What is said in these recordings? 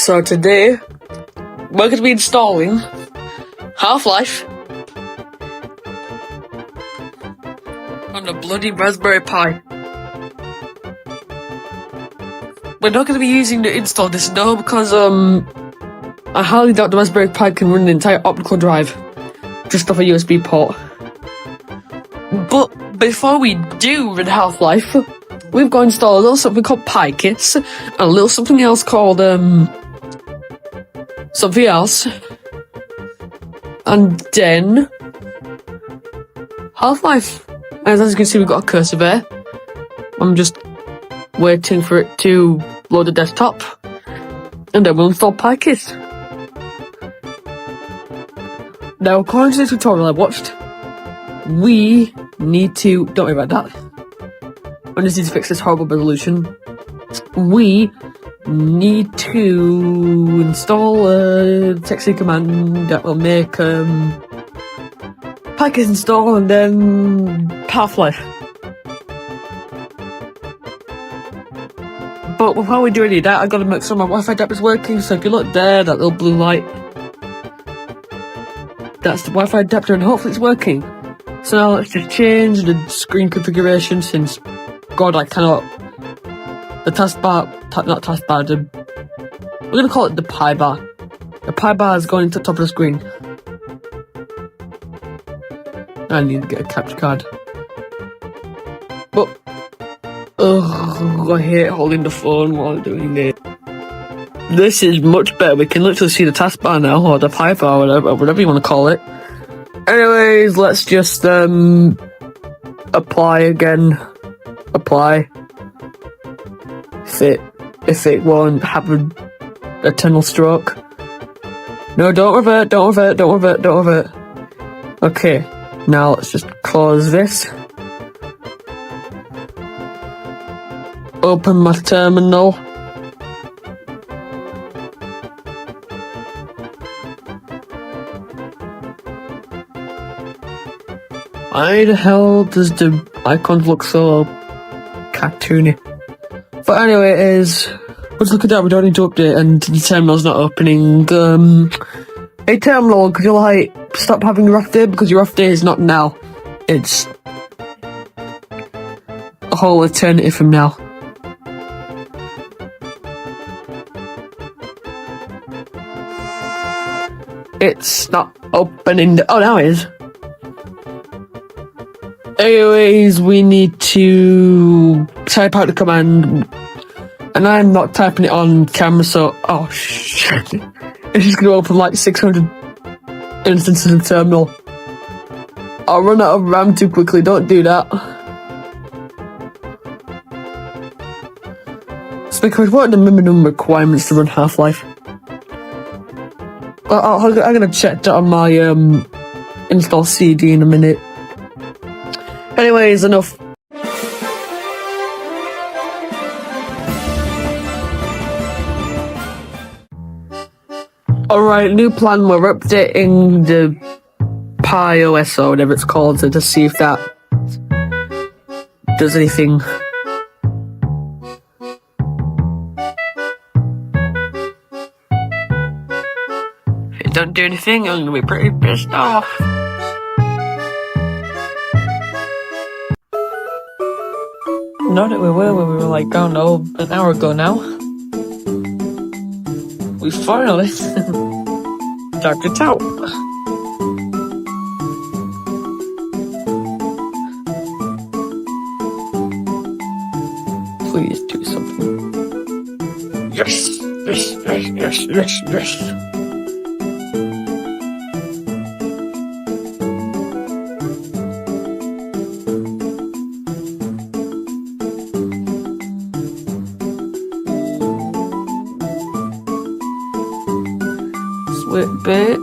So today, we're going to be installing Half-Life on a bloody Raspberry Pi. We're not going to be using to install this now because I highly doubt the Raspberry Pi can run an entire optical drive just off a USB port. But before we do run Half-Life, we've got to install a little something called PiKits and a little something else called something else, and then Half-Life. As you can see, we've got a cursor there. I'm just waiting for it to load the desktop, and then we'll install PiKits. Now, according to the tutorial I watched, we need to, don't worry about that, I just need to fix this horrible resolution. We need to install a TeXe command that will make PiKits install and then Half-Life. But before we do any of that, I've got to make sure my Wi-Fi adapter is working. So if you look there, that little blue light, that's the Wi-Fi adapter, and hopefully it's working. So now let's just change the screen configuration, since, God, I cannot. The taskbar, not taskbar, we're going to call it the Pi bar. The Pi bar is going to the top of the screen. I need to get a capture card. But, I hate holding the phone while doing it. This is much better. We can literally see the taskbar now, or the Pi bar, or whatever you want to call it. Anyways, let's just apply again. Apply. If it won't have an eternal stroke. No, don't revert, don't revert, don't revert, don't revert. Okay, now let's just close this. Open my terminal. Why the hell does the icons look so cartoony? But anyway, it is. Let's look at that. We don't need to update, and the terminal's not opening. Hey terminal, could you like stop having your off day, because your off day is not now. It's a whole eternity from now. It's not opening. Oh, now it is. Anyways, we need to type out the command, and I'm not typing it on camera, so oh shit! It's just gonna open like 600 instances of terminal. I'll run out of RAM too quickly. Don't do that. So, because what are the minimum requirements to run Half-Life? I'm gonna check that on my install CD in a minute. Anyways, enough. Alright, new plan. We're updating the Pi OS or whatever it's called to see if that does anything. If it don't do anything, I'm gonna be pretty pissed off. Not that we were where we were like, oh no, an hour ago now. We finally typed it out. Please do something. Yes, yes, yes, yes, yes, yes. Sweet bit.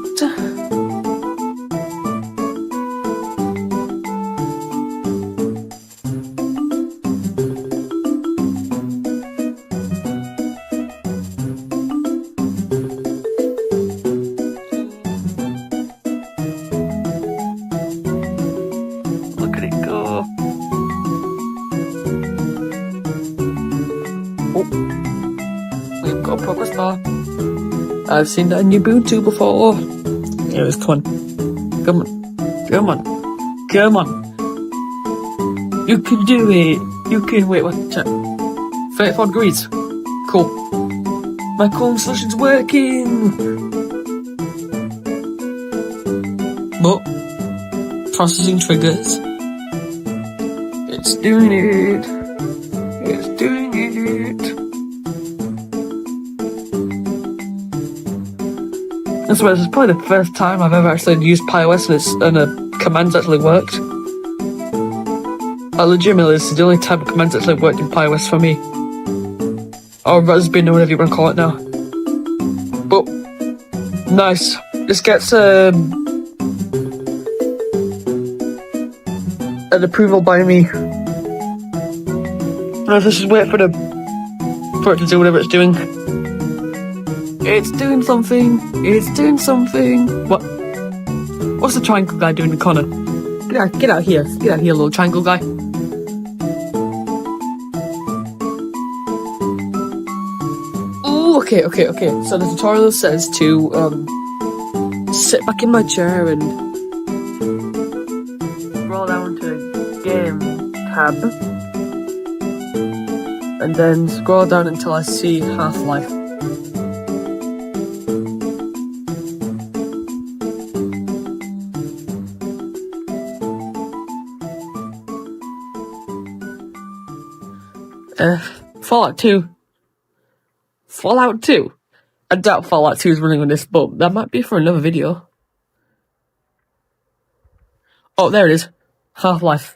Look at it go. Oh, we've got a progress bar. I've seen that in Ubuntu before. Anyways, come on. Come on. Come on. Come on. You can do it. You can, wait, what? 34 degrees. Cool. My cooling solution's working. But, processing triggers. It's doing it. It's doing it. I swear, this is probably the first time I've ever actually used PyOS and the commands actually worked. Legitimately, this is the only type of commands that actually worked in PyOS for me. Or Raspberry, or whatever you want to call it now. But, nice. This gets an approval by me. Let's just wait for it to do whatever it's doing. It's doing something. It's doing something. What? What's the triangle guy doing in the corner? Get out here. Get out here, little triangle guy. Ooh, okay. So the tutorial says to sit back in my chair and scroll down to game tab, and then scroll down until I see Half-Life. Fallout 2. Fallout 2? I doubt Fallout 2 is running on this, but that might be for another video. Oh, there it is. Half-Life.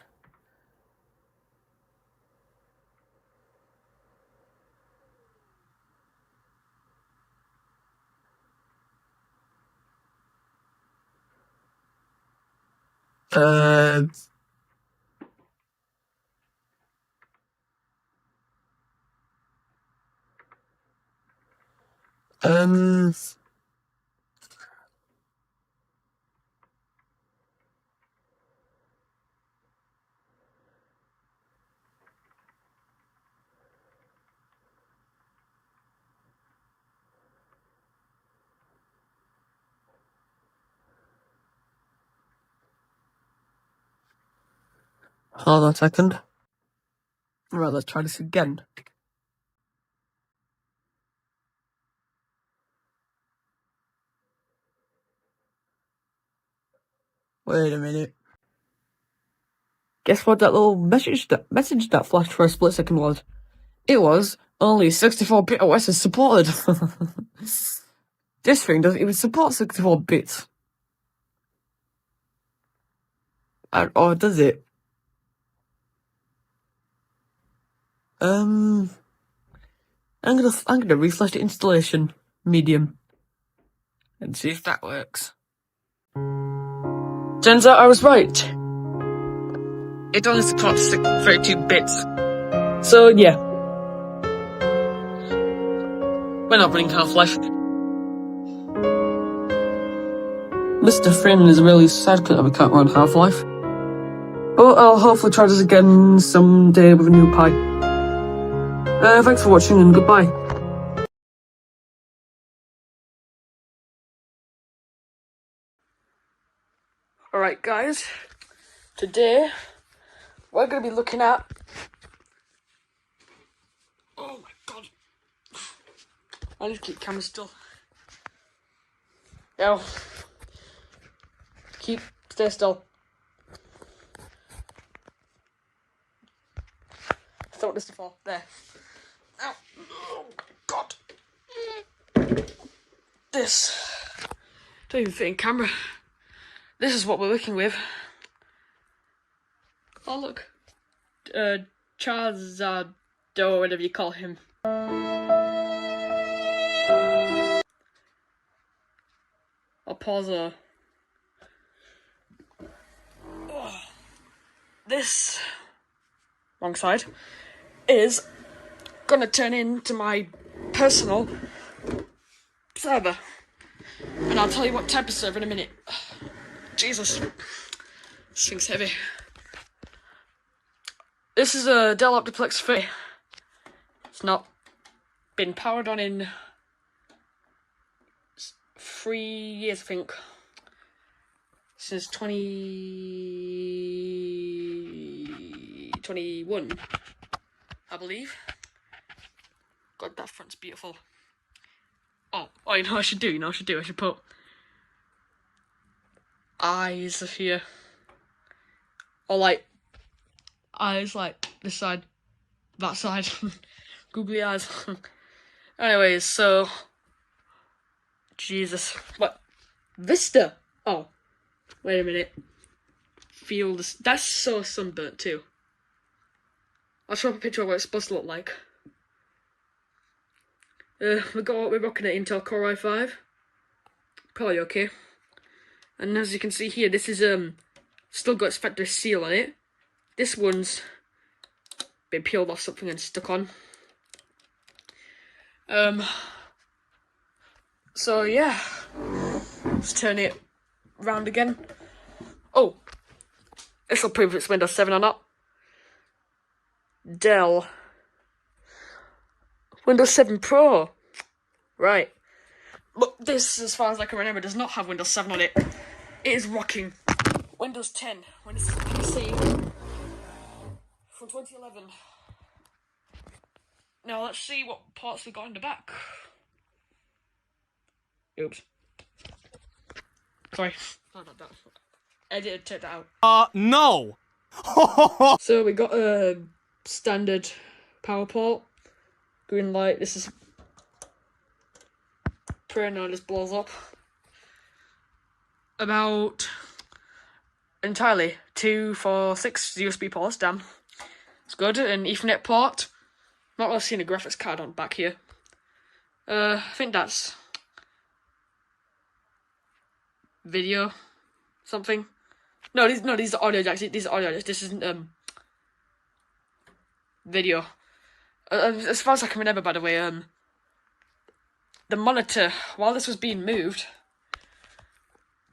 Hold on a second. Right, let's try this again. Wait a minute. Guess what that little message that flashed for a split second was? It was only 64-bit OS is supported. This thing doesn't even support 64 bits. Or does it? I'm gonna refresh the installation medium and see if that works. Turns out I was right. It only supports 32 bits. So yeah. We're not running Half-Life. Mr. Freeman is really sad that we can't run Half-Life. But I'll hopefully try this again someday with a new Pi. Thanks for watching and goodbye. Alright guys, today we're going to be looking at... Oh my god. I need to keep camera still. Now, stay still. I thought this before. There. Ow. Oh god. This. Don't even fit in camera. This is what we're working with. Oh look. Charizard, or whatever you call him. I'll pause This, wrong side, is gonna turn into my personal server. And I'll tell you what type of server in a minute. Jesus, this thing's heavy. This is a Dell Optiplex 3. It's not been powered on in 3 years, I think. Since 2021, I believe. God, that front's beautiful. Oh, you know what I should do? I should put eyes here. Or like, eyes like this side, that side. Googly eyes. Anyways, so... Jesus. What? Vista? Oh. Wait a minute. Feel this. That's so sunburnt too. I'll show up a picture of what it's supposed to look like. We're rocking an Intel Core i5. Probably okay. And as you can see here, this is still got its factory seal on it. This one's been peeled off something and stuck on. So yeah, let's turn it round again. Oh, this will prove if it's Windows 7 or not. Dell. Windows 7 Pro. Right. But this, as far as I can remember, does not have Windows 7 on it. It is rocking Windows 10. Windows PC from 2011. Now let's see what parts we got in the back. Oops. Sorry about that. Edited, take that out. No! So we got a standard power port. Green light. This is pretty now, just blows up. About entirely 2, 4, 6 USB ports. Damn, it's good. An Ethernet port. Not really seeing a graphics card on back here. I think that's video something. No, these are audio jacks. These are audio jacks. This isn't video. As far as I can remember, by the way, the monitor, while this was being moved,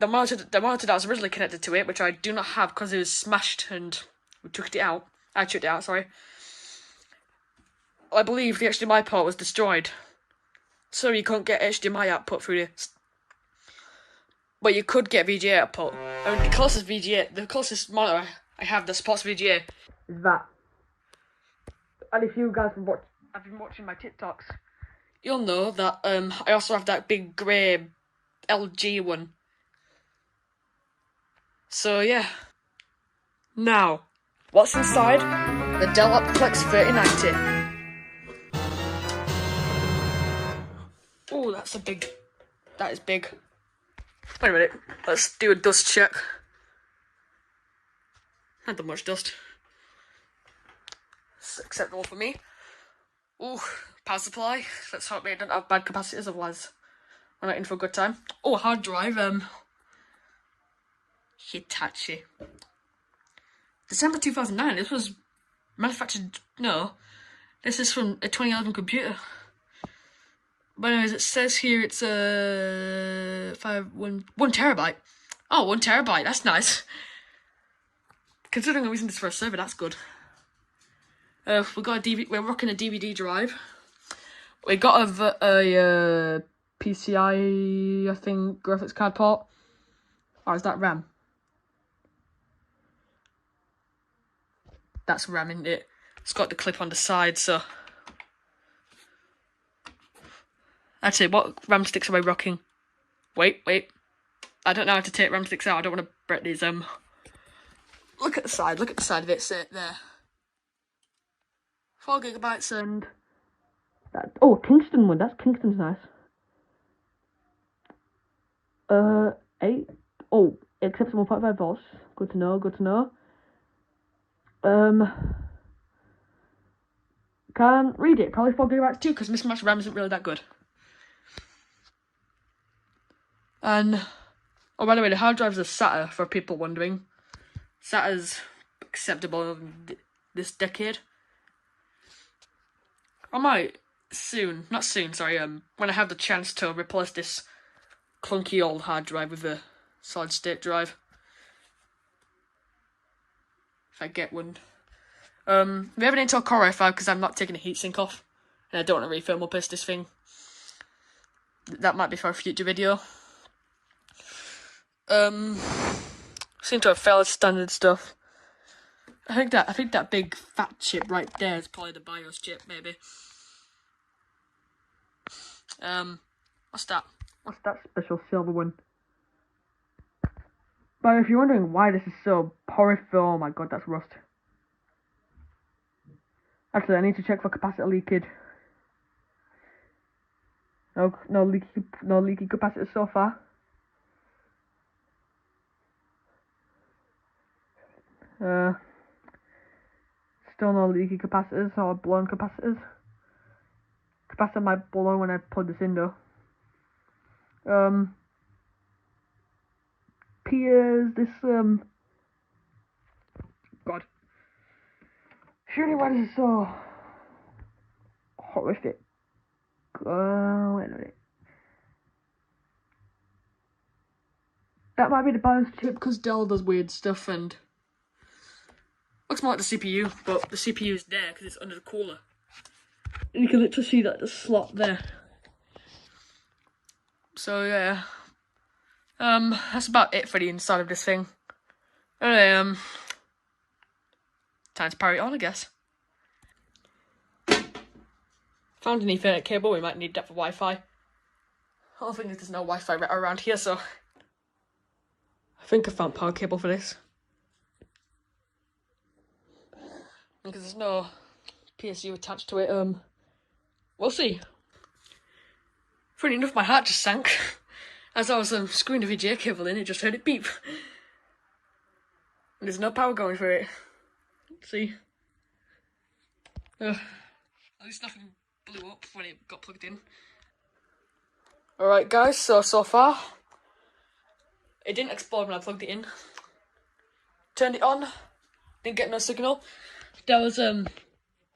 the monitor that was originally connected to it, which I do not have because it was smashed and we took it out. I took it out. Sorry. I believe the HDMI port was destroyed, so you couldn't get HDMI output through this. But you could get VGA output. I mean, the closest monitor I have that supports VGA is that. And if you guys have been watching my TikToks, you'll know that I also have that big grey LG one. So yeah. Now, what's inside the Dell Optiplex 3090? Oh, that is big. Wait a minute, let's do a dust check. Not that much dust. It's acceptable for me. Ooh, power supply. Let's hope we don't have bad capacitors, otherwise we're not in for a good time. Oh, hard drive, Hitachi. December 2009, this was manufactured, no, this is from a 2011 computer. But anyways, it says here it's 1 terabyte. Oh, 1 terabyte, that's nice. Considering I'm using this for a server, that's good. We got a DVD. We're rocking a DVD drive. We got a PCI, I think, graphics card port. Or is that RAM? That's RAM, isn't it? It's got the clip on the side, so. Actually, what RAM sticks am I rocking? Wait. I don't know how to take RAM sticks out. I don't want to break these. Look at the side of it. Sit there. 4 gigabytes and that. Oh, Kingston one. That's Kingston's nice. 8. Oh, accepts 1.5 volts. Good to know. Can't read it. Probably 4 gigabytes too, because mismatched RAM isn't really that good. And oh, by the way, the hard drive's a SATA for people wondering. SATA's acceptable this decade. I might not soon, sorry, when I have the chance to replace this clunky old hard drive with a solid state drive. If I get one. We have an Intel Core i5 because I'm not taking a heatsink off. And I don't want to re-thermal paste this thing. That might be for a future video. seem to have failed standard stuff. I think that big fat chip right there is probably the BIOS chip, maybe. What's that? What's that special silver one? But if you're wondering why this is so porous, oh my god, that's rust. Actually, I need to check for capacitor leakage. No leaky capacitors so far. Still no leaky capacitors or blown capacitors. Capacitor might blow when I plug this in though. Appears this God. Surely why this is so horrific. Wait a minute. That might be the BIOS chip because Dell does weird stuff and looks more like the CPU, but the CPU is there because it's under the cooler. And you can literally see that the slot there. So yeah. That's about it for the inside of this thing. Anyway, time to power it on, I guess. Found an Ethernet cable, we might need that for Wi-Fi. The whole thing is there's no Wi-Fi around here, so I think I found power cable for this. Because there's no PSU attached to it, we'll see. Funny enough, my heart just sank. As I was screwing the VGA cable in, it just heard it beep. And there's no power going for it. Let's see. At least nothing blew up when it got plugged in. Alright guys, so far, it didn't explode when I plugged it in. Turned it on, didn't get no signal. There was, I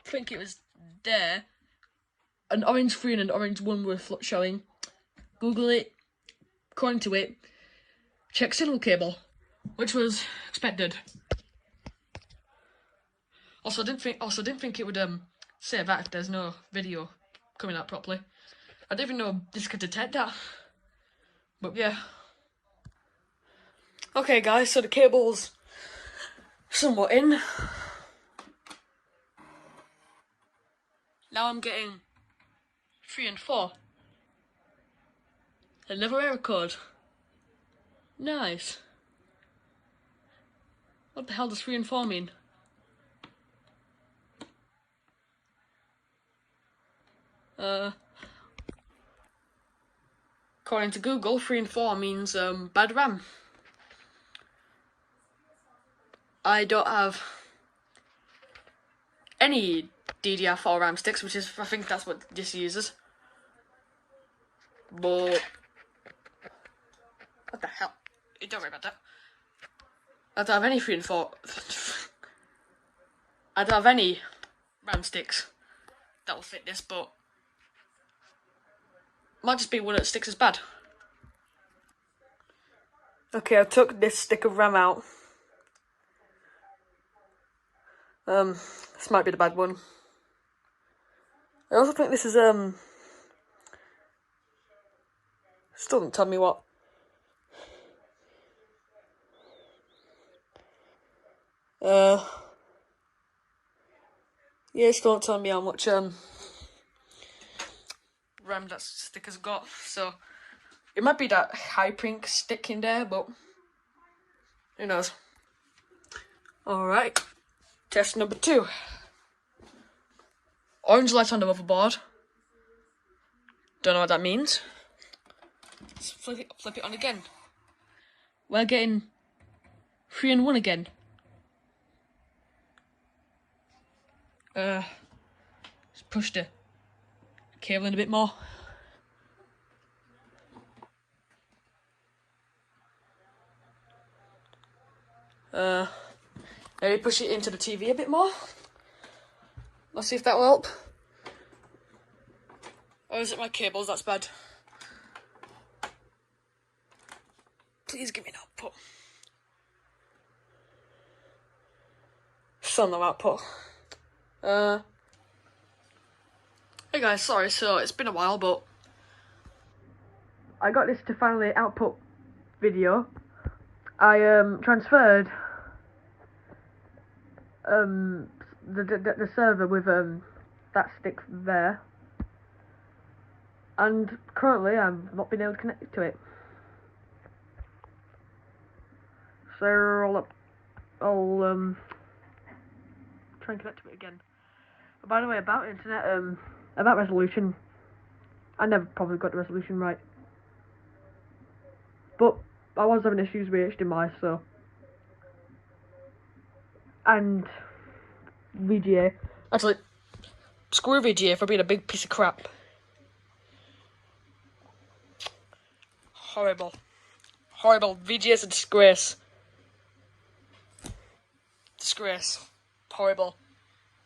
think it was there, an orange 3 and an orange 1 were showing. Google it, according to it, check signal cable, which was expected. Also, I didn't think it would say that if there's no video coming out properly. I didn't even know this could detect that. But yeah. Okay, guys, so the cable's somewhat in. Now I'm getting 3 and 4. Another error code. Nice. What the hell does 3 and 4 mean? According to Google, 3 and 4 means bad RAM. I don't have any DDR4 RAM sticks, which is, I think that's what this uses. But what the hell? Don't worry about that. I don't have any 3 and 4. I don't have any RAM sticks that will fit this, but might just be one of the sticks is bad. Okay, I took this stick of RAM out. This might be the bad one. I also think this is still doesn't tell me what. Yeah, it's still not telling me how much RAM that sticker's got, so it might be that Hyperink stick in there, but who knows. Alright, test number 2. Orange light on the motherboard. Don't know what that means. Let's flip it on again. We're getting 3 and 1 again. Let's push the cable in a bit more. Maybe push it into the TV a bit more. Let's see if that will help. Or is it my cables that's bad? Please give me an output. Still no output. Hey guys, sorry, so it's been a while, but I got this to finally output video. I transferred the server with that stick there, and currently I've not been able to connect to it. So I'll try and connect to it again. By the way, about internet, about resolution, I never probably got the resolution right, but I was having issues with HDMI, so, and VGA. Actually, screw VGA for being a big piece of crap. Horrible. Horrible. VGA is a disgrace. Disgrace. Horrible.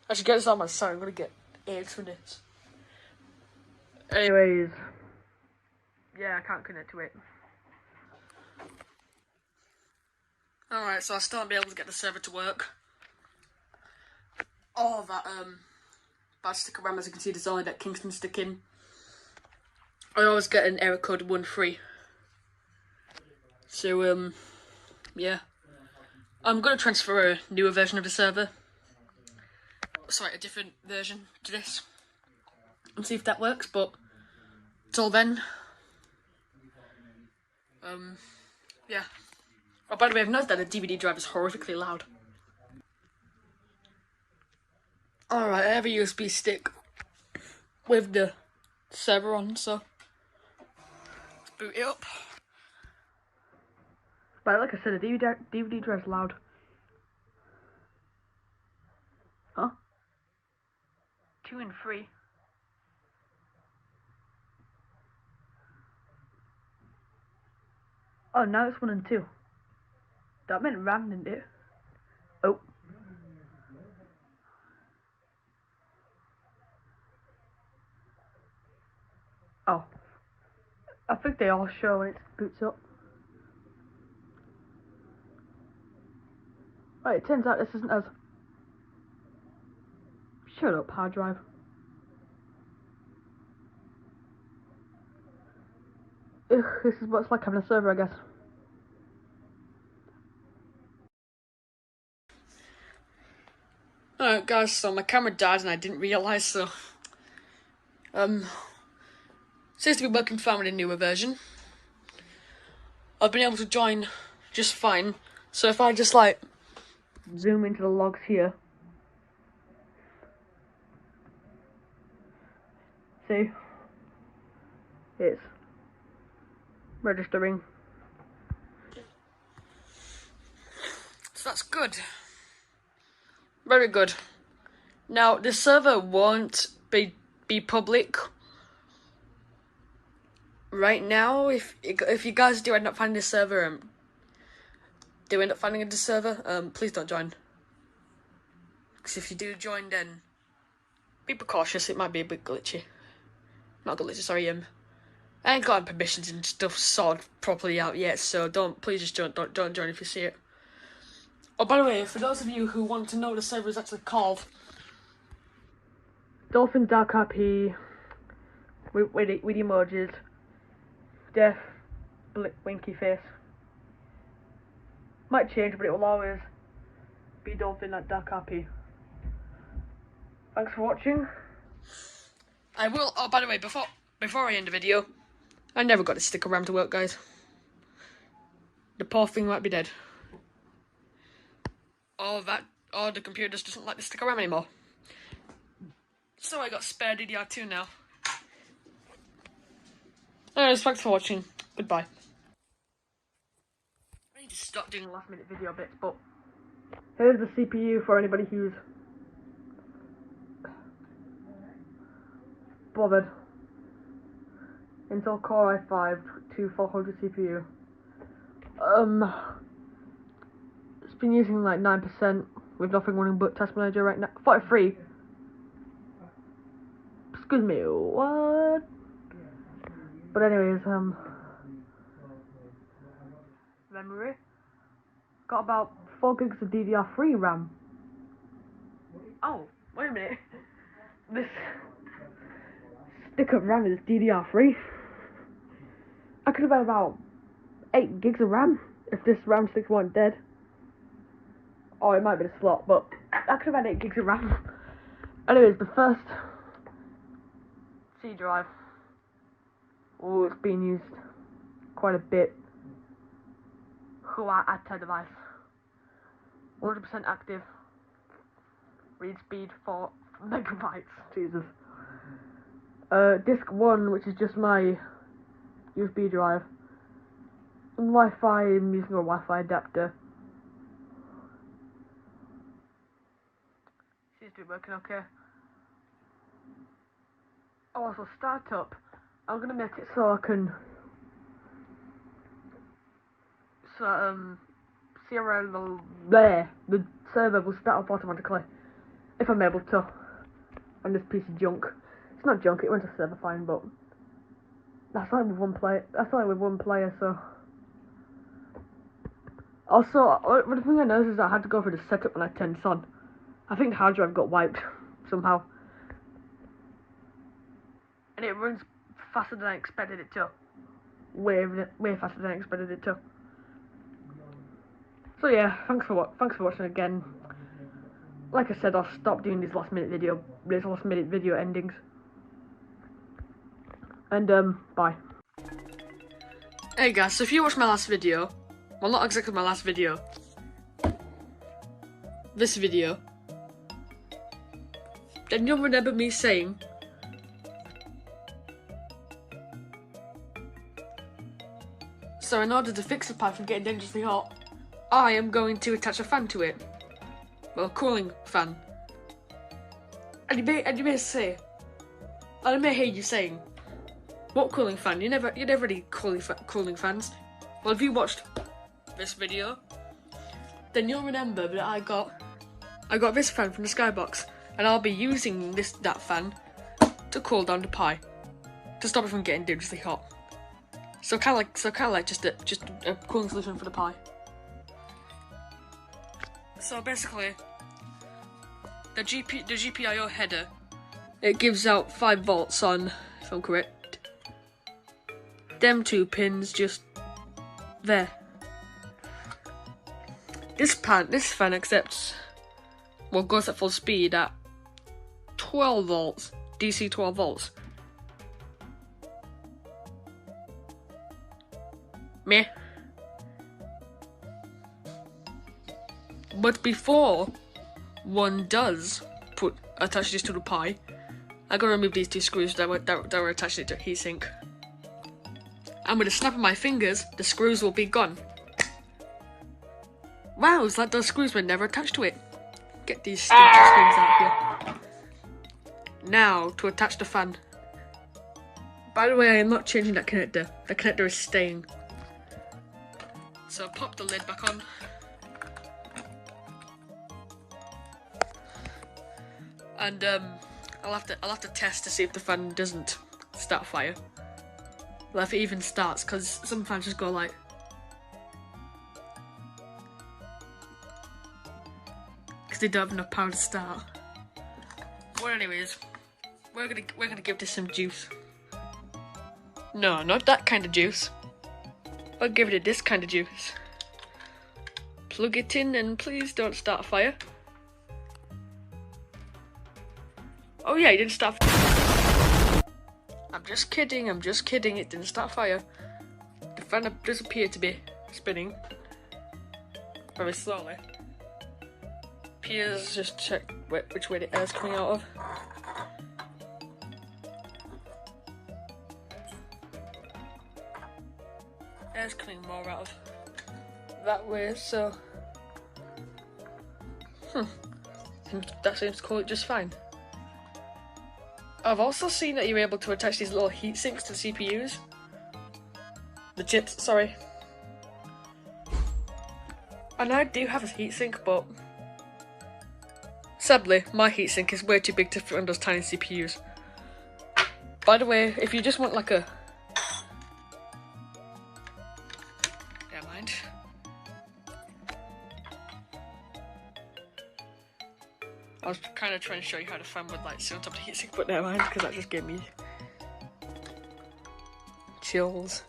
I should get this on my side. I'm gonna get AIDS for this. Anyways, yeah, I can't connect to it. Alright, so I still won't be able to get the server to work. All of that bad stick of RAM, as you can see, there's only that Kingston stick in. I always get an error code 13. So yeah, I'm gonna transfer a newer version of the server. Sorry, a different version to this, and see if that works. But till then, yeah. Oh, by the way, I've noticed that the DVD drive is horrifically loud. Alright, I have a USB stick with the server on, so let's boot it up. But like I said, the DVD drive's loud. Huh? 2 and 3. Oh, now it's 1 and 2. That meant RAM, didn't it? Oh. Oh. I think they all show when it boots up. Right, it turns out this isn't as... Shut up, hard drive. Ugh, this is what it's like having a server, I guess. Alright guys, so my camera died and I didn't realise, so... seems to be working fine with a newer version. I've been able to join just fine, so if I just like... zoom into the logs here... See? It's... registering. So that's good. Very good. Now, the server won't be public right now. If you guys do end up finding the server, please don't join. Because if you do join, then be precautious. It might be a bit glitchy. Not glitchy, sorry. I ain't got permissions and stuff sorted properly out yet, so please just don't join if you see it. Oh, by the way, for those of you who want to know what the server is actually called, Dolphin Dark RP with emojis, deaf, winky face. Might change, but it will always be Dolphin at Dark RP. Thanks for watching. I will. Oh, by the way, before I end the video, I never got the stick of RAM to work, guys. The poor thing might be dead. The computer just doesn't like the stick of RAM anymore. So I got spare DDR2 now. Anyways, thanks for watching. Goodbye. I need to stop doing last minute video bits, but here's the CPU for anybody who's bothered. Intel Core i5 2400 CPU. It's been using like 9% with nothing running but Task Manager right now. 43. Excuse me, what? But anyways, memory. Got about 4 gigs of DDR3 RAM. Oh, wait a minute. This stick of RAM is DDR3. I could have had about 8 gigs of RAM if this RAM sticks weren't dead. Or it might be the slot, but I could have had 8 gigs of RAM. Anyways, the first C drive. Oh, it's being used quite a bit. Huawei device. 100% active. Read speed 4 megabytes. Jesus. Disk 1, which is just my USB drive. And Wi-Fi, I'm using a Wi-Fi adapter. Seems to be working okay. Oh, also startup. I'm gonna make it so I can the server will start up automatically if I'm able to on this piece of junk. It's not junk, it went to server fine, but that's only with one player, so. Also, one thing I noticed is I had to go for the setup when I turned this on. I think the hard drive got wiped somehow. And it runs faster than I expected it to. Way faster than I expected it to. So yeah, thanks for watching again. Like I said, I'll stop doing these last minute video endings. And bye. Hey guys, so if you watched my last video, well, not exactly my last video, this video, then you'll remember me saying, so in order to fix the pipe from getting dangerously hot, I am going to attach a fan to it. Well, a cooling fan. And you may say, and I may hear you saying, what cooling fan? You never really cooling fans. Well, if you watched this video, then you'll remember that I got this fan from the Skybox, and I'll be using that fan to cool down the pie, to stop it from getting dangerously hot. So kind of like just a cooling solution for the pie. So basically, the GPIO header, it gives out 5 volts on, if I'm correct. Them 2 pins just there. This fan accepts, well, goes at full speed at 12 volts, DC 12 volts. Meh. But before one does attach this to the pie, I gotta remove these 2 screws that were attached to the heatsink. And with a snap of my fingers, the screws will be gone. Wow, it's like those screws were never attached to it. Get these stupid screws out here. Now to attach the fan. By the way, I am not changing that connector. The connector is staying. So pop the lid back on. And I'll have to test to see if the fan doesn't start fire. Well, if it even starts, because some fans just go like. Because they don't have enough power to start. Well, anyways, we're gonna give this some juice. No, not that kind of juice. I'll give it this kind of juice. Plug it in and please don't start a fire. Oh yeah, it didn't start. I'm just kidding, it didn't start fire. The fan does appear to be spinning very slowly. Appears, just check which way the air's coming out of. Air's coming more out of that way, so that seems to cool it just fine. I've also seen that you're able to attach these little heat sinks to the CPUs. The chips, sorry. And I do have a heatsink, but sadly, my heatsink is way too big to fit on those tiny CPUs. By the way, if you just want like a... Never mind. I was kind of trying to show you how the fan would like sit on top of the heatsink, but never mind, because that just gave me chills.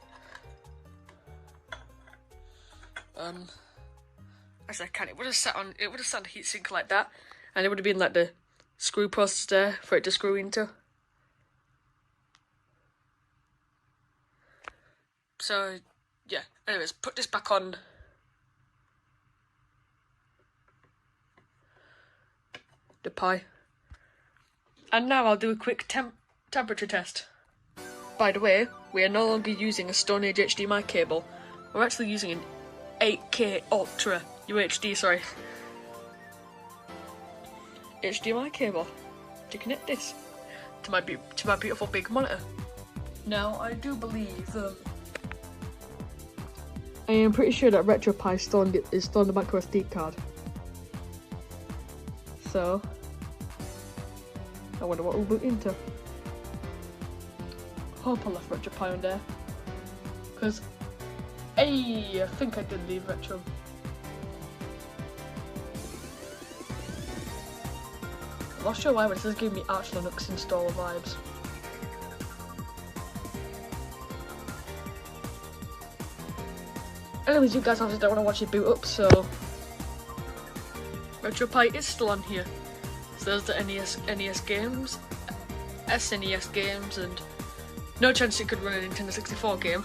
Actually, I can't. It would have sat on a heatsink like that, and it would have been like the screw posts there for it to screw into. So, yeah. Anyways, put this back on. The Pi. And now I'll do a quick temperature test. By the way, we are no longer using a Stone Age HDMI cable. We're actually using an 8K Ultra UHD, HDMI cable to connect this to my beautiful big monitor. Now, I do believe I am pretty sure that RetroPie is stored on the micro SD card. So, I wonder what we'll boot into. Hope I left RetroPie on there. Because, hey, I think I did leave Retro. I'm not sure why, but this is giving me Arch Linux installer vibes. Anyways, you guys obviously don't want to watch it boot up, so RetroPie is still on here. So there's the NES games, SNES games, and no chance it could run a Nintendo 64 game.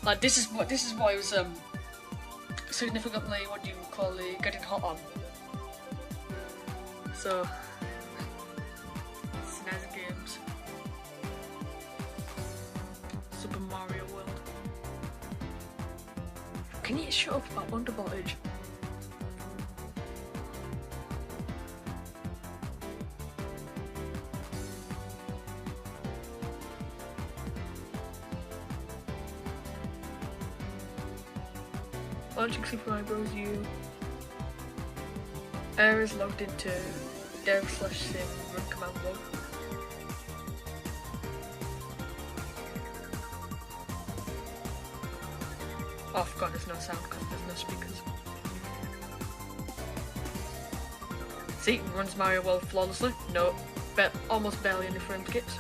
Like this is why it was significantly, what do you call it, getting hot on. So SNES games, Super Mario World. Can you shut up about Wonder Voltage? Launching Super Mario Bros. U. Errors logged into dev/sim run command log. Oh, I forgot there's no sound because there's no speakers. See, runs Mario World flawlessly. No, almost barely any frame skips.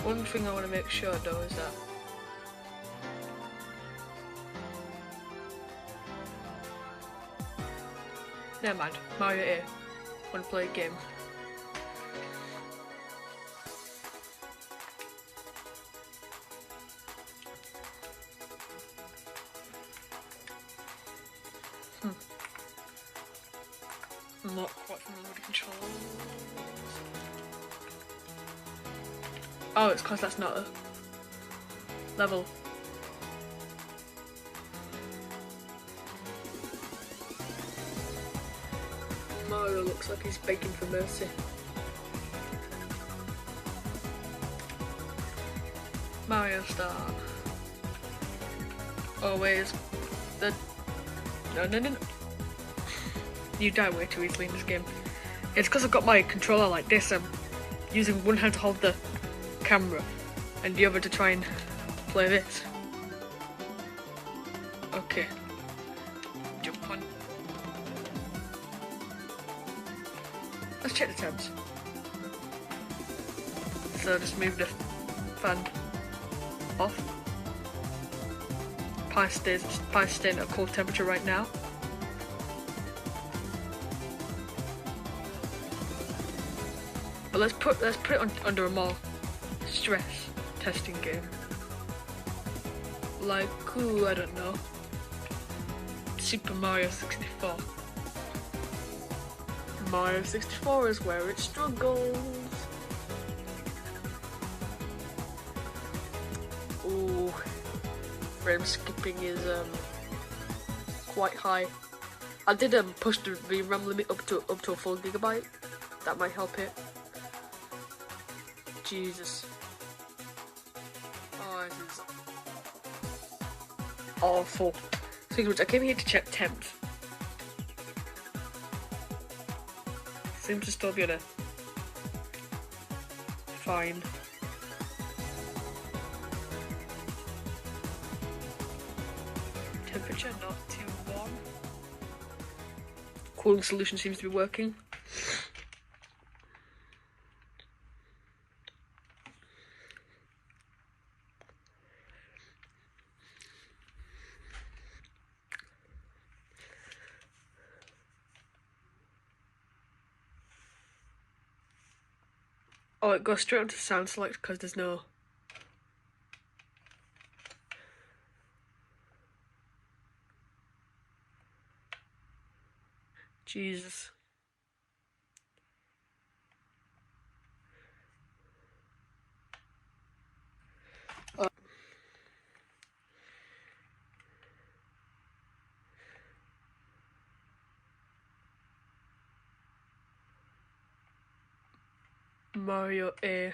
One thing I want to make sure though is that never mind, Mario A. Want to play a game. I'm not quite familiar with the controls. Oh, it's because that's not a level. Mario looks like he's begging for mercy. Mario Star. Always the no. You die way too easily in this game. It's because I've got my controller like this. I'm using one hand to hold the camera and the other to try and play this. Okay. Jump on. Let's check the tabs. So just move the fan off. Pi's staying at a cold temperature right now. But let's put it under a more stress testing game. Like, ooh, I don't know. Super Mario 64. Mario 64 is where it struggles. Ooh, frame skipping is quite high. I did push the VRAM limit up to a full gigabyte. That might help it. Jesus. Oh, this is awful. Speaking of which, I came here to check temps. Seems to still be on a fine. Temperature not too warm. Cooling solution seems to be working. Oh, it goes straight onto sound select because there's no... Jesus. Mario A.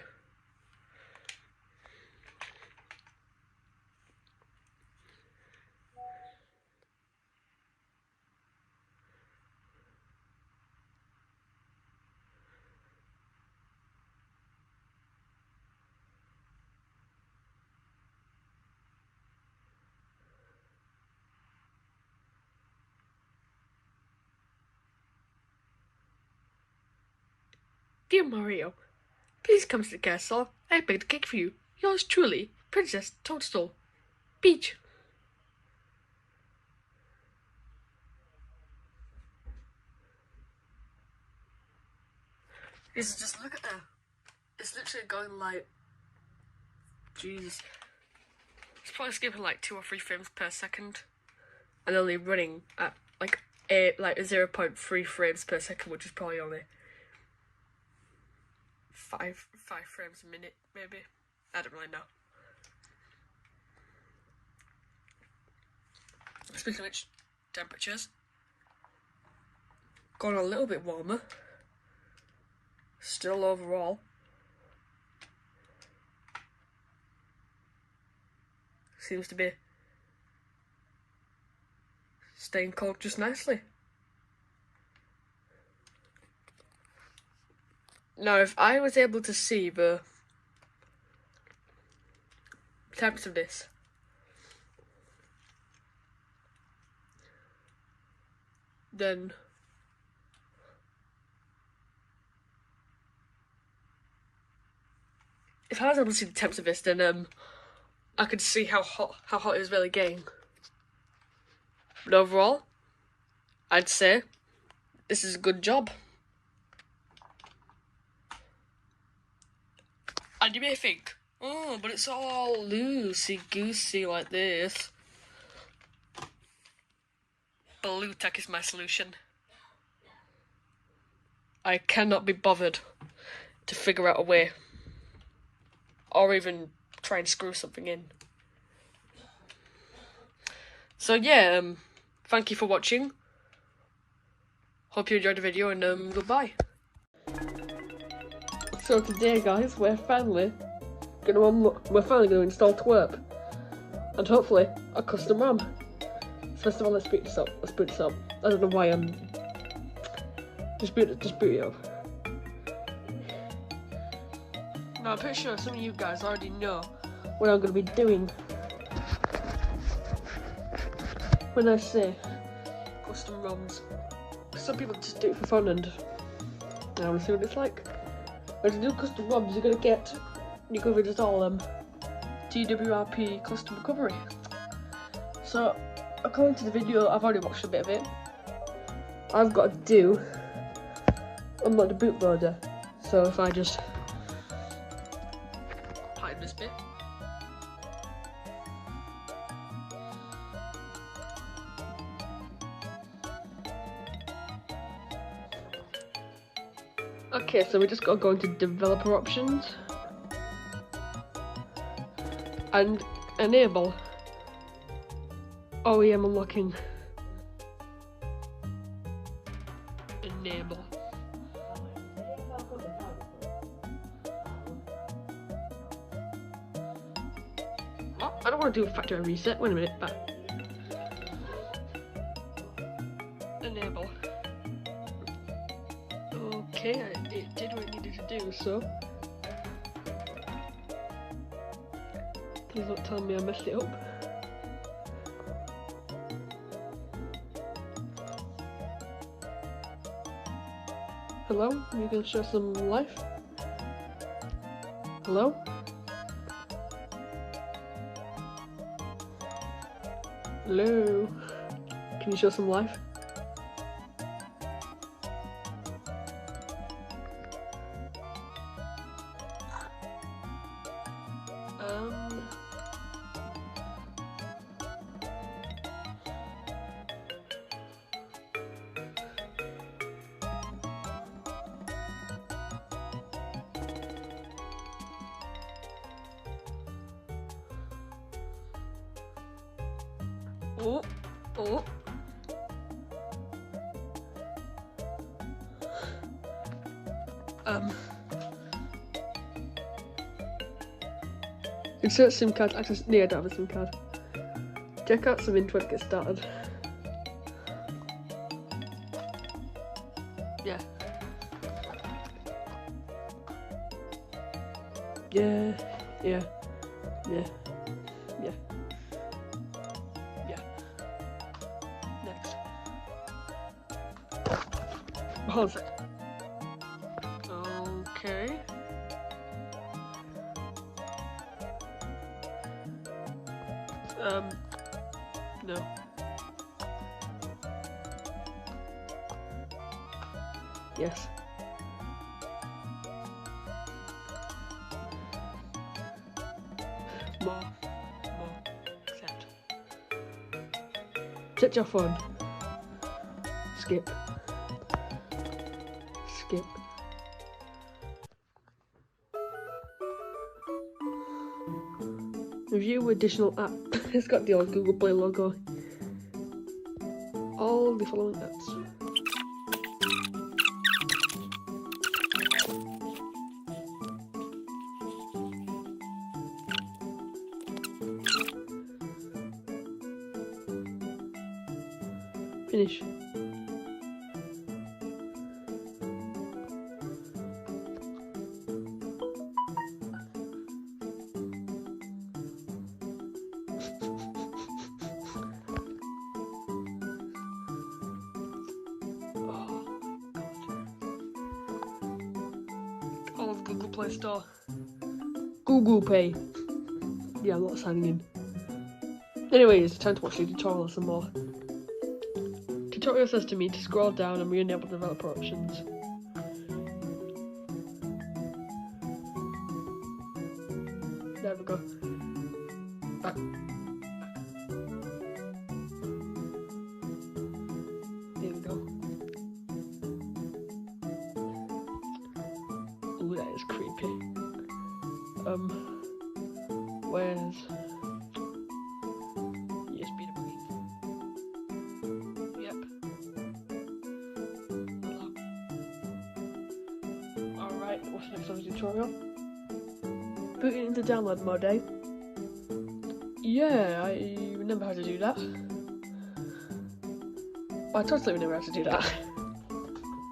Dear Mario, please come to the castle. I baked a cake for you. Yours truly, Princess Toadstool. Peach. Just look at that. It's literally going like... Jesus. It's probably skipping like 2 or 3 frames per second. And only running at like 0.3 frames per second, which is probably only 5 frames a minute, maybe. I don't really know. Speaking of which, temperatures gone a little bit warmer. Still overall seems to be staying cold just nicely. Now, if I was able to see the temps of this, then if I was able to see the temps of this, then I could see how hot it was really getting. But overall, I'd say this is a good job. And you may think, oh, but it's all loosey-goosey like this. Bluetech is my solution. I cannot be bothered to figure out a way, or even try and screw something in. So yeah, thank you for watching. Hope you enjoyed the video, and goodbye. So today, guys, we're finally gonna install twerp, and hopefully a custom ROM. First of all, let's boot this up. I don't know why I'm just boot it up. Now I'm pretty sure some of you guys already know what I'm gonna be doing when I say custom ROMs. Some people just do it for fun, and I want to see what it's like. When you do custom ROMs, you're gonna install TWRP custom recovery. So, according to the video, I've already watched a bit of it. I've got to do unlock the bootloader. So if I just hide this bit. Okay, so we just got to go into developer options and enable OEM unlocking. Enable. What? I don't want to do a factory reset. Wait a minute. Back. Enable. Okay, it did what it needed to do, so please don't tell me I messed it up. Hello? You can show some life? Hello? Hello? Can you show some life? Oh, oh. Insert SIM card access. No, I don't have a SIM card. Check out some info to get started. Yeah. Yeah. Yeah. Yeah. Yeah. Yeah. Next. Hold on a sec. Okay. No. Yes. More. Accept. Check your phone. Skip. Skip. Review additional app. It's got the old Google Play logo. All the following apps. Finish. All of Google Play Store. Google Pay. Yeah, I'm not signing in. Anyways, time to watch the tutorial some more. Tutorial says to me to scroll down and re-enable developer options. There we go. Back. There we go. Ooh, that is creepy. Where's USB debugging? Yep. Alright, what's the next on the tutorial? Boot it into download mode, eh? Yeah, I remember how to do that. I totally remember how to do that.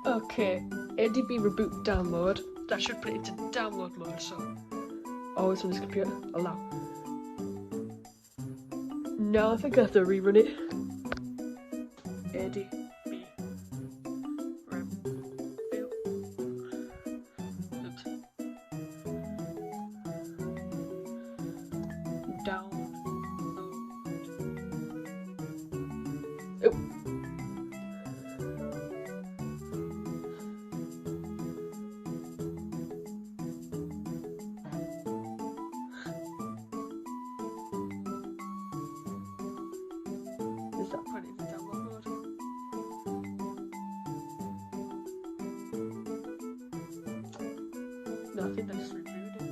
Okay, ADB reboot download. That should put it into download mode, so always on this computer. Allow. No, I think I have to rerun it. ADB reboot. Oops. Download. Oh. Is that put it into download mode? No, I think that just rebooted it.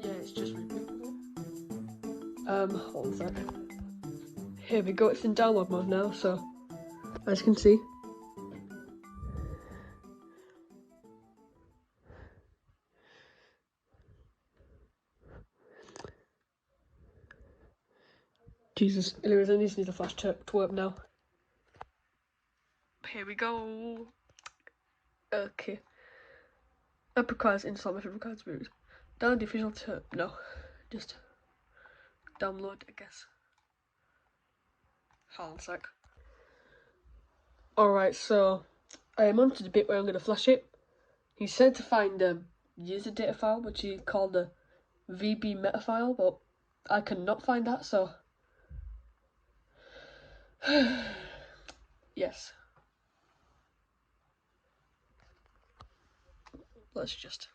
Yeah, it's just rebooted it. Hold on a sec. Here we go, it's in download mode now, so as you can see. Jesus, anyways, I just need a flash to work now. Here we go. Okay. App requires install method requires root. Download the official no. Just download, I guess. Hold on a sec. Alright, so I am on to the bit where I'm gonna flash it. He said to find a user data file, which he called a VB meta file, but I cannot find that, so yes. Let's just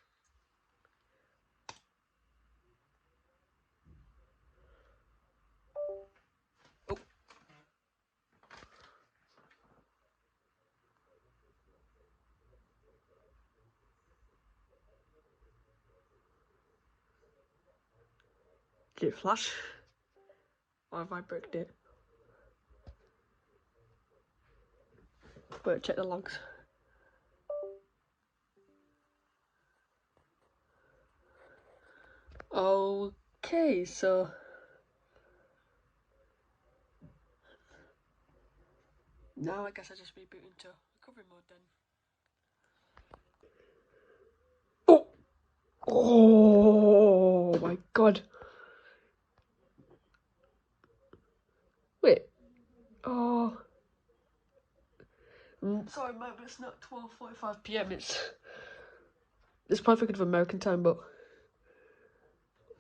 Did it flash? Or have I bricked it? Wait, check the logs. Okay, so now I guess I just reboot into recovery mode then. Oh my god. Wait. Oh. Sorry, mate, but it's not 12:45 PM. It's probably good of American time, but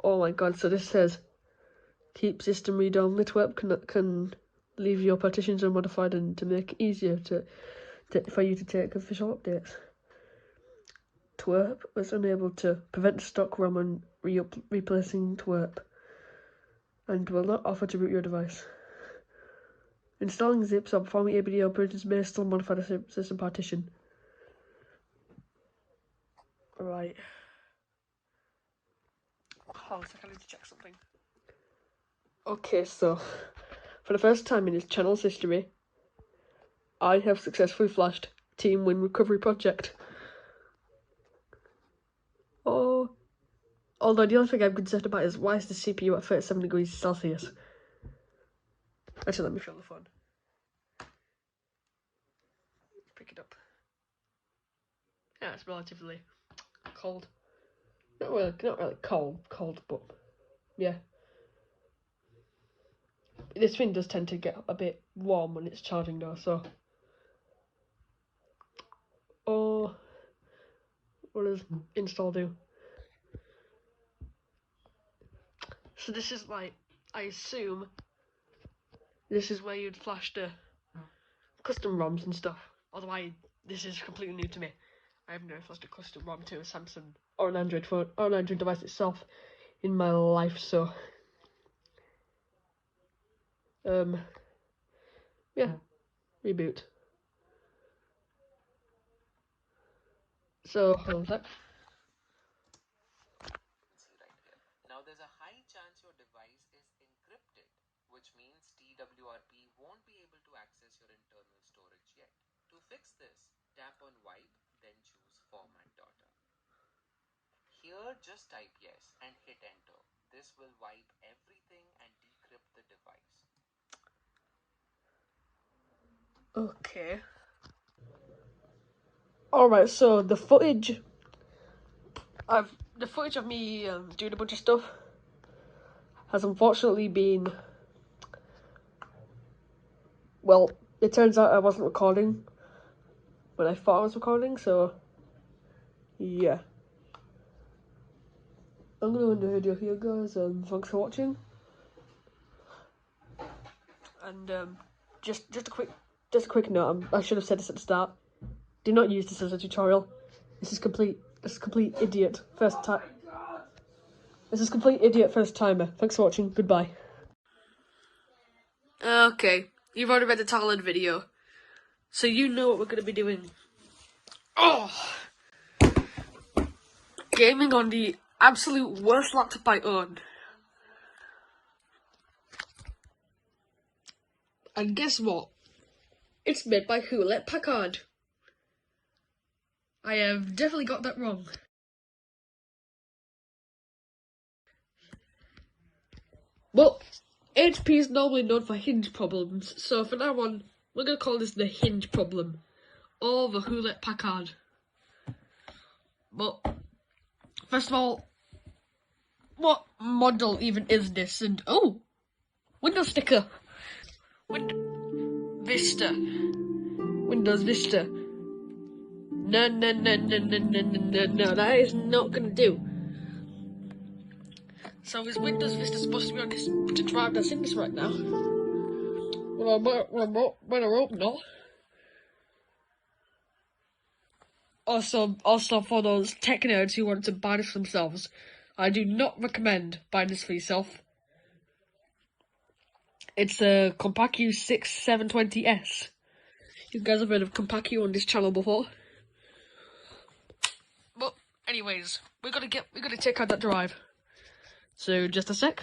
oh my god. So this says keep system read-only network can leave your partitions unmodified and to make it easier for you to take official updates. Twerp was unable to prevent stock ROM and replacing Twerp and will not offer to root your device. Installing zips or performing ABD operators may still modify the system partition. Right. Hold on a second, I need to check something. Okay, so for the first time in his channel's history, I have successfully flashed Team Win Recovery Project. Oh. Although the only thing I'm concerned about is why is the CPU at 37 degrees Celsius? Actually, let me feel the phone. Pick it up. Yeah, it's relatively cold. Not really cold, but yeah. This thing does tend to get a bit warm when it's charging though, so. Oh, what does install do? So this is like, I assume, this is where you'd flash the custom ROMs and stuff. Otherwise, this is completely new to me. I have never flashed a custom ROM to a Samsung or an Android phone or an Android device itself in my life, so yeah, reboot. So hold on a sec. Now there's a high chance your device is encrypted, which means TWRP won't be able to access your internal storage yet. To fix this, tap on wipe, then choose format data. Here just type yes and hit enter. This will wipe everything and decrypt the device. Okay. Alright, so the footage of me doing a bunch of stuff has unfortunately been, well, it turns out I wasn't recording when I thought I was recording, so yeah. I'm gonna end the video here, guys, thanks for watching. And just a quick note, I should have said this at the start. Do not use this as a tutorial. This is complete idiot first time. This is complete idiot first timer. Thanks for watching. Goodbye. Okay, you've already read the title of the video, so you know what we're gonna be doing. Oh, gaming on the absolute worst laptop I own. And guess what? It's made by Hewlett Packard. I have definitely got that wrong. But HP is normally known for hinge problems, so from now on, we're going to call this the hinge problem, or the Hewlett Packard. But, first of all, what model even is this? And, oh, Windows sticker. Vista. Windows Vista. No, that is not going to do. So is Windows Vista supposed to be on this to drive that's in this right now? Well, I hope not. Also for those tech nerds who want to buy this for themselves, I do not recommend buying this for yourself. It's a Compaq 6720S. You guys have heard of Compaq on this channel before. But anyways, we're gonna take out that drive. So just a sec.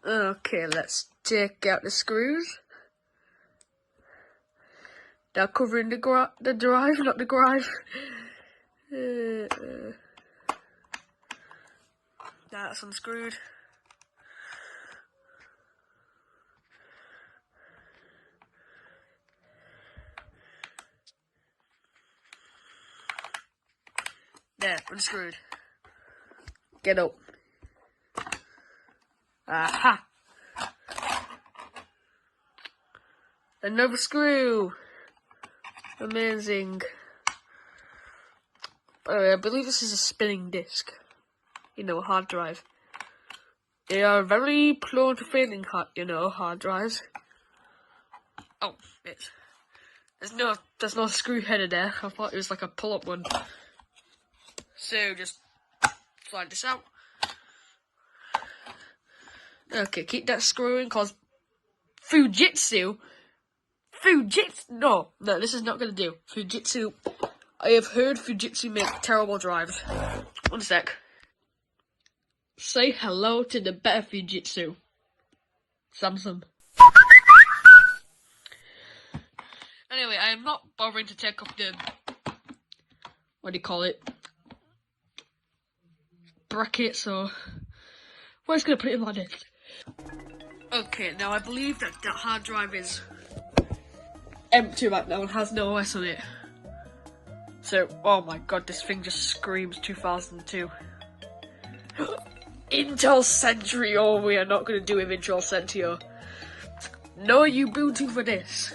Okay, let's take out the screws. They're covering the drive, not the drive. That's unscrewed. There, unscrewed. Get up. Aha! Another screw! Amazing. By the way, I believe this is a spinning disc. You know, a hard drive. They are very prone to failing, hard drives. Oh, there's no screw header there. I thought it was like a pull-up one. So, just slide this out. Okay, keep that screw in, cause Fujitsu, no, this is not gonna do. Fujitsu, I have heard Fujitsu make terrible drives. One sec. Say hello to the better Fujitsu. Samsung. Anyway, I am not bothering to take off the, what do you call it, brackets, or we're just gonna put it like this. Okay, now I believe that hard drive is empty right now and has no OS on it. So, oh my god, this thing just screams 2002. Intel Century, oh, we are not going to do with Intel Century. No Ubuntu for this.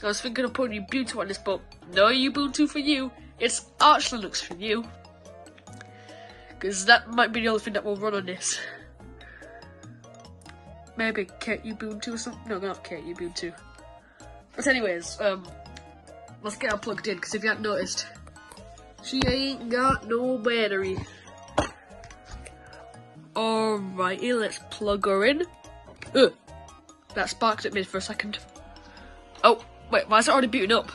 I was thinking of putting Ubuntu on this, but no Ubuntu for you. It's Arch Linux for you. Because that might be the only thing that will run on this. Maybe Kate Ubuntu or something? No, not Kate Ubuntu. But anyways, let's get her plugged in, because if you haven't noticed, she ain't got no battery. Alrighty, let's plug her in. That sparked at me for a second. Oh, wait, why is it already booting up?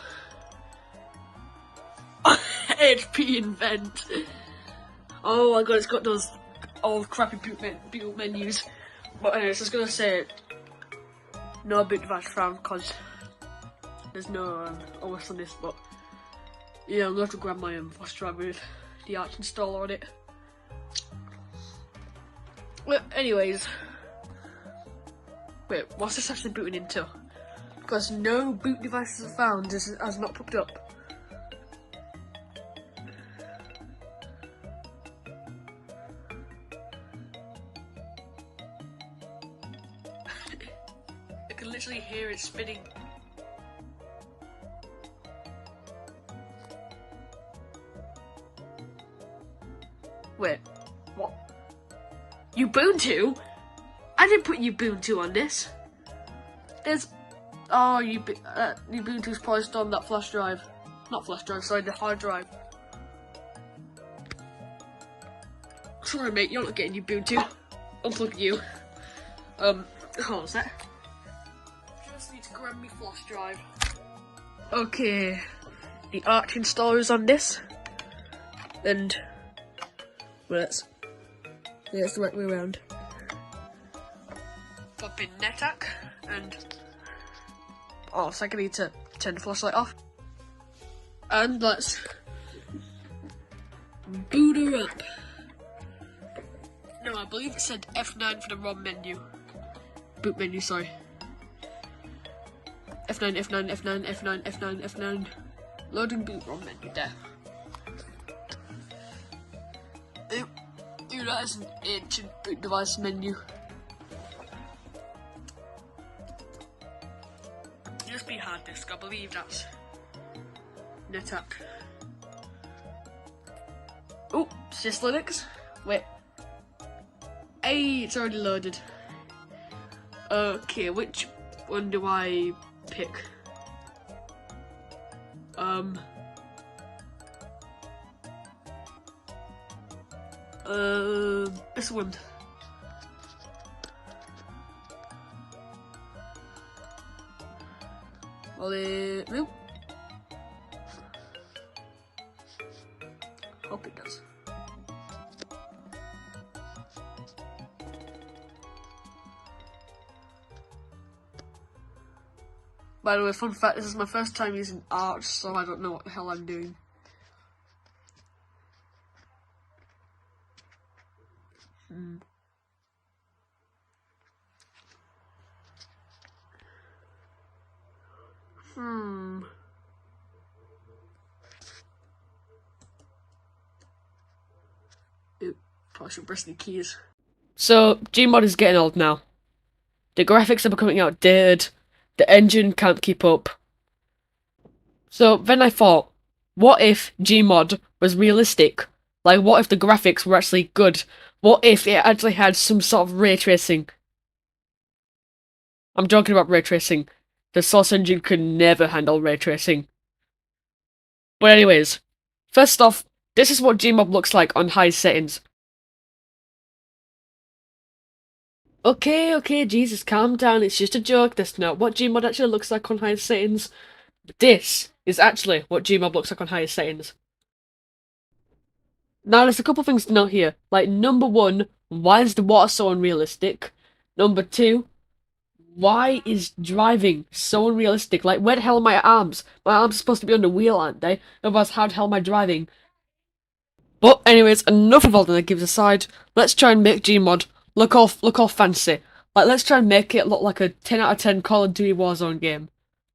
HP invent. Oh my god, it's got those old crappy boot menus. But anyways, I was gonna say, no boot device found, because there's no OS on this, but yeah, I'm gonna have to grab my flash drive with the Arch installer on it. Well, anyways, wait, what's this actually booting into? Because no boot devices are found, this has not popped up. I can literally hear it spinning. Wait, what? Ubuntu? I didn't put Ubuntu on this. There's... Oh, Ubuntu's probably on that flash drive. Not flash drive, sorry, the hard drive. Sorry mate, you're not getting Ubuntu. Unplug you. Hold on a sec. Just need to grab my flash drive. Okay. The Arch installer is on this. And... well, it's the right way around. Pop in NetHack and so I need to turn the flashlight off. And let's boot her up. No, I believe it said F9 for the ROM menu. Boot menu, sorry. F9, F9, F9, F9, F9, F9. Loading boot ROM menu there. Ew, that is an ancient boot device menu. USB hard disk, I believe that's NetApp. Oh, SysLinux. Wait. Hey, it's already loaded. Okay, which one do I pick? This one. No. Hope it does. By the way, fun fact, this is my first time using Arch, so I don't know what the hell I'm doing. Oop, probably should press the keys. So, Gmod is getting old now. The graphics are becoming outdated. The engine can't keep up. So then I thought, what if Gmod was realistic? Like, what if the graphics were actually good? What if it actually had some sort of ray tracing? I'm joking about ray tracing. The Source engine could never handle ray tracing. But anyways, first off, this is what Gmod looks like on high settings. Okay, Jesus, calm down. It's just a joke. That's not what Gmod actually looks like on high settings. This is actually what Gmod looks like on higher settings. Now, there's a couple things to note here. Like, number one, why is the water so unrealistic? Number two, why is driving so unrealistic? Like, where the hell are my arms? My arms are supposed to be on the wheel, aren't they? Otherwise, how the hell am I driving? But anyways, enough of all the negatives aside. Let's try and make Gmod look all fancy. Like, let's try and make it look like a 10 out of 10 Call of Duty Warzone game.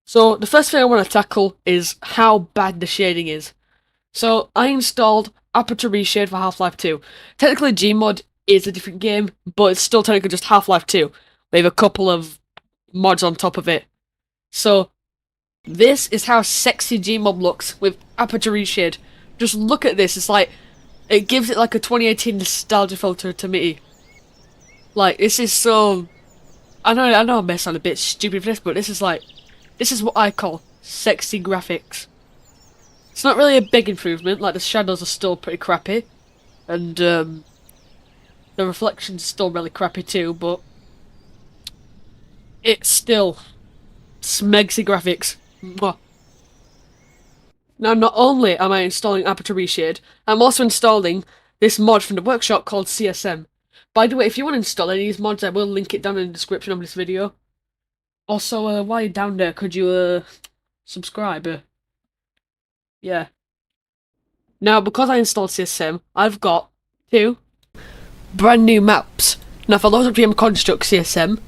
So, the first thing I want to tackle is how bad the shading is. So, I installed Aperture Reshade for Half-Life 2. Technically, Gmod is a different game, but it's still technically just Half-Life 2. They have a couple of mods on top of it. So, this is how sexy Gmod looks with Aperture Reshade. Just look at this, it's like, it gives it like a 2018 nostalgia filter to me. Like, this is so... I know I may sound a bit stupid for this, but this is what I call sexy graphics. It's not really a big improvement, like the shadows are still pretty crappy, and the reflection's still really crappy too, but it's still smegsy graphics. Mwah. Now, not only am I installing Aperture Reshade, I'm also installing this mod from the workshop called CSM. By the way, if you want to install any of these mods, I will link it down in the description of this video. Also, while you're down there, could you, subscribe? Yeah. Now, because I installed CSM, I've got 2 brand new maps. Now, for those of you who construct CSM,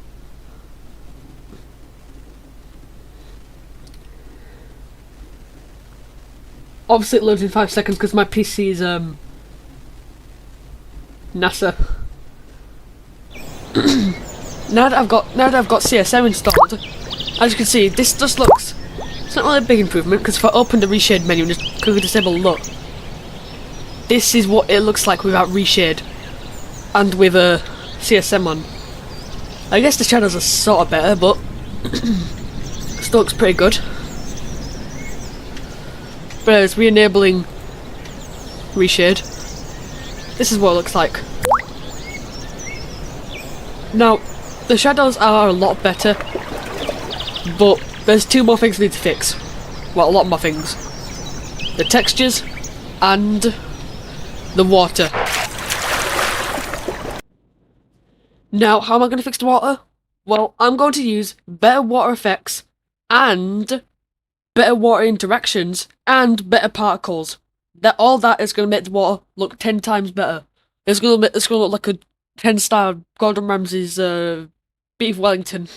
obviously it loads in 5 seconds because my PC is NASA. Now that I've got CSM installed, as you can see, this just looks. It's not really a big improvement because if I open the reshade menu and just quickly disable look, this is what it looks like without reshade and with a CSM on. I guess the shadows are sort of better, but still looks pretty good. But as re-enabling reshade, this is what it looks like. Now, the shadows are a lot better, but there's 2 more things I need to fix. Well, a lot more things. The textures and the water. Now, how am I going to fix the water? Well, I'm going to use better water effects and better water interactions and better particles. All that is going to make the water look 10 times better. It's going to look like a 10-star Gordon Ramsay's beef Wellington.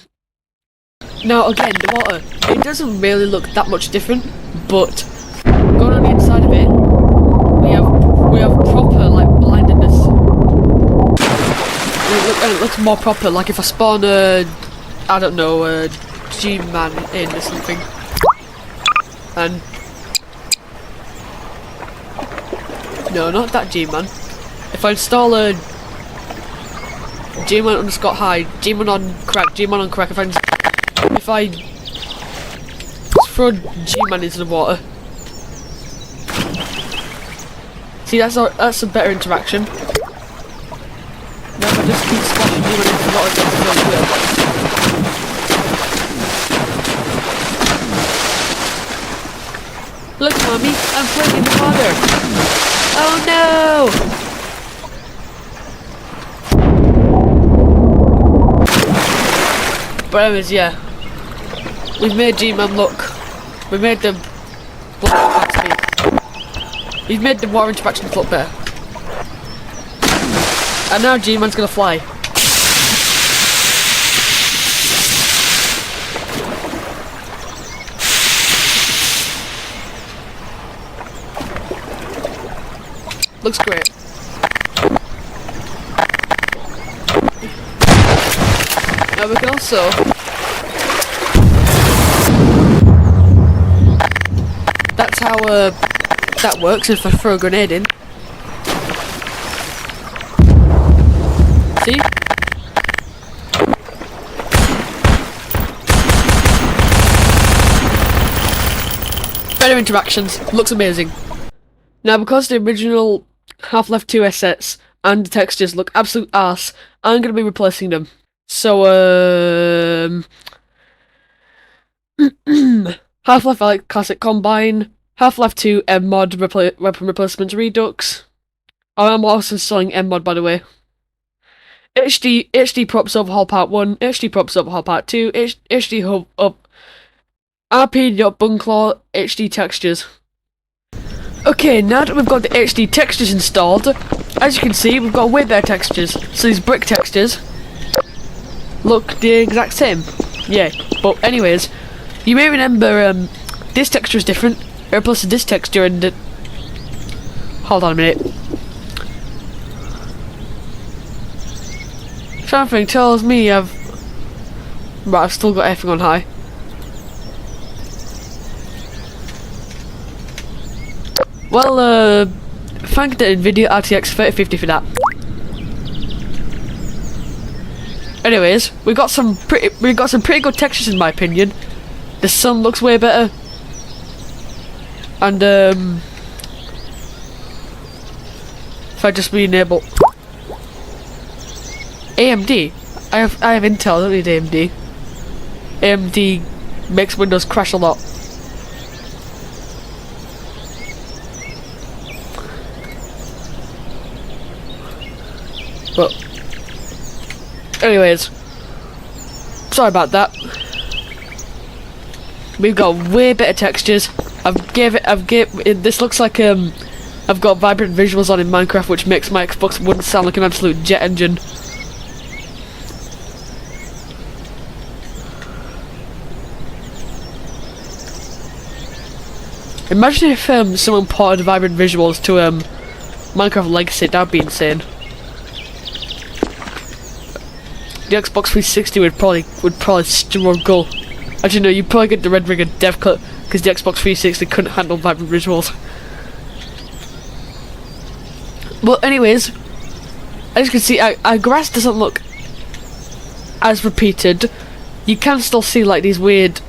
Now again, the water, it doesn't really look that much different, but going on the inside of it, we have proper like blindedness. It looks more proper. Like if I spawn a G-man in or something, and no, not that G-man. If I install a G-man underscore high, G-man on crack, G-man on crack, if I throw G-man into the water, see that's a better interaction. Now if I just keep splashing G-man into the water, it's really weird. Look, mommy, I'm playing in the water. Oh no! But anyways, yeah. We've made G-Man look. We made the He's made the war interactions look better. And now G-Man's gonna fly. Looks great. Now we can also that's how that works if I throw a grenade in. See? Better interactions. Looks amazing. Now because the original Half-Life 2 assets and the textures look absolute arse, I'm going to be replacing them. So, Half-Life Alyx Classic Combine, Half-Life 2 M-Mod Weapon Replacement Redux. I'm also installing M-Mod, by the way. HD Props Overhaul Part 1, HD Props Overhaul Part 2, HD Hub Up, RP.Bunclaw HD Textures. Okay, now that we've got the HD textures installed, as you can see, we've got way better textures. So these brick textures look the exact same. Yeah, but anyways, you may remember this texture is different. I replaced this texture and the... Hold on a minute. Something tells me I've still got everything on high. Well, thank the NVIDIA RTX 3050 for that. Anyways, we got some pretty good textures in my opinion. The sun looks way better, and if I just re-enable AMD, I have Intel. I don't need AMD. AMD makes Windows crash a lot. But anyways, sorry about that. We've got way better textures. This looks like I've got vibrant visuals on in Minecraft, which makes my Xbox One sound like an absolute jet engine. Imagine if someone ported vibrant visuals to Minecraft Legacy. That'd be insane. The Xbox 360 would probably struggle. Actually, no, you'd probably get the Red Ring and Dev Cut because the Xbox 360 couldn't handle vibrant visuals. But anyways, as you can see, our grass doesn't look as repeated. You can still see like these weird,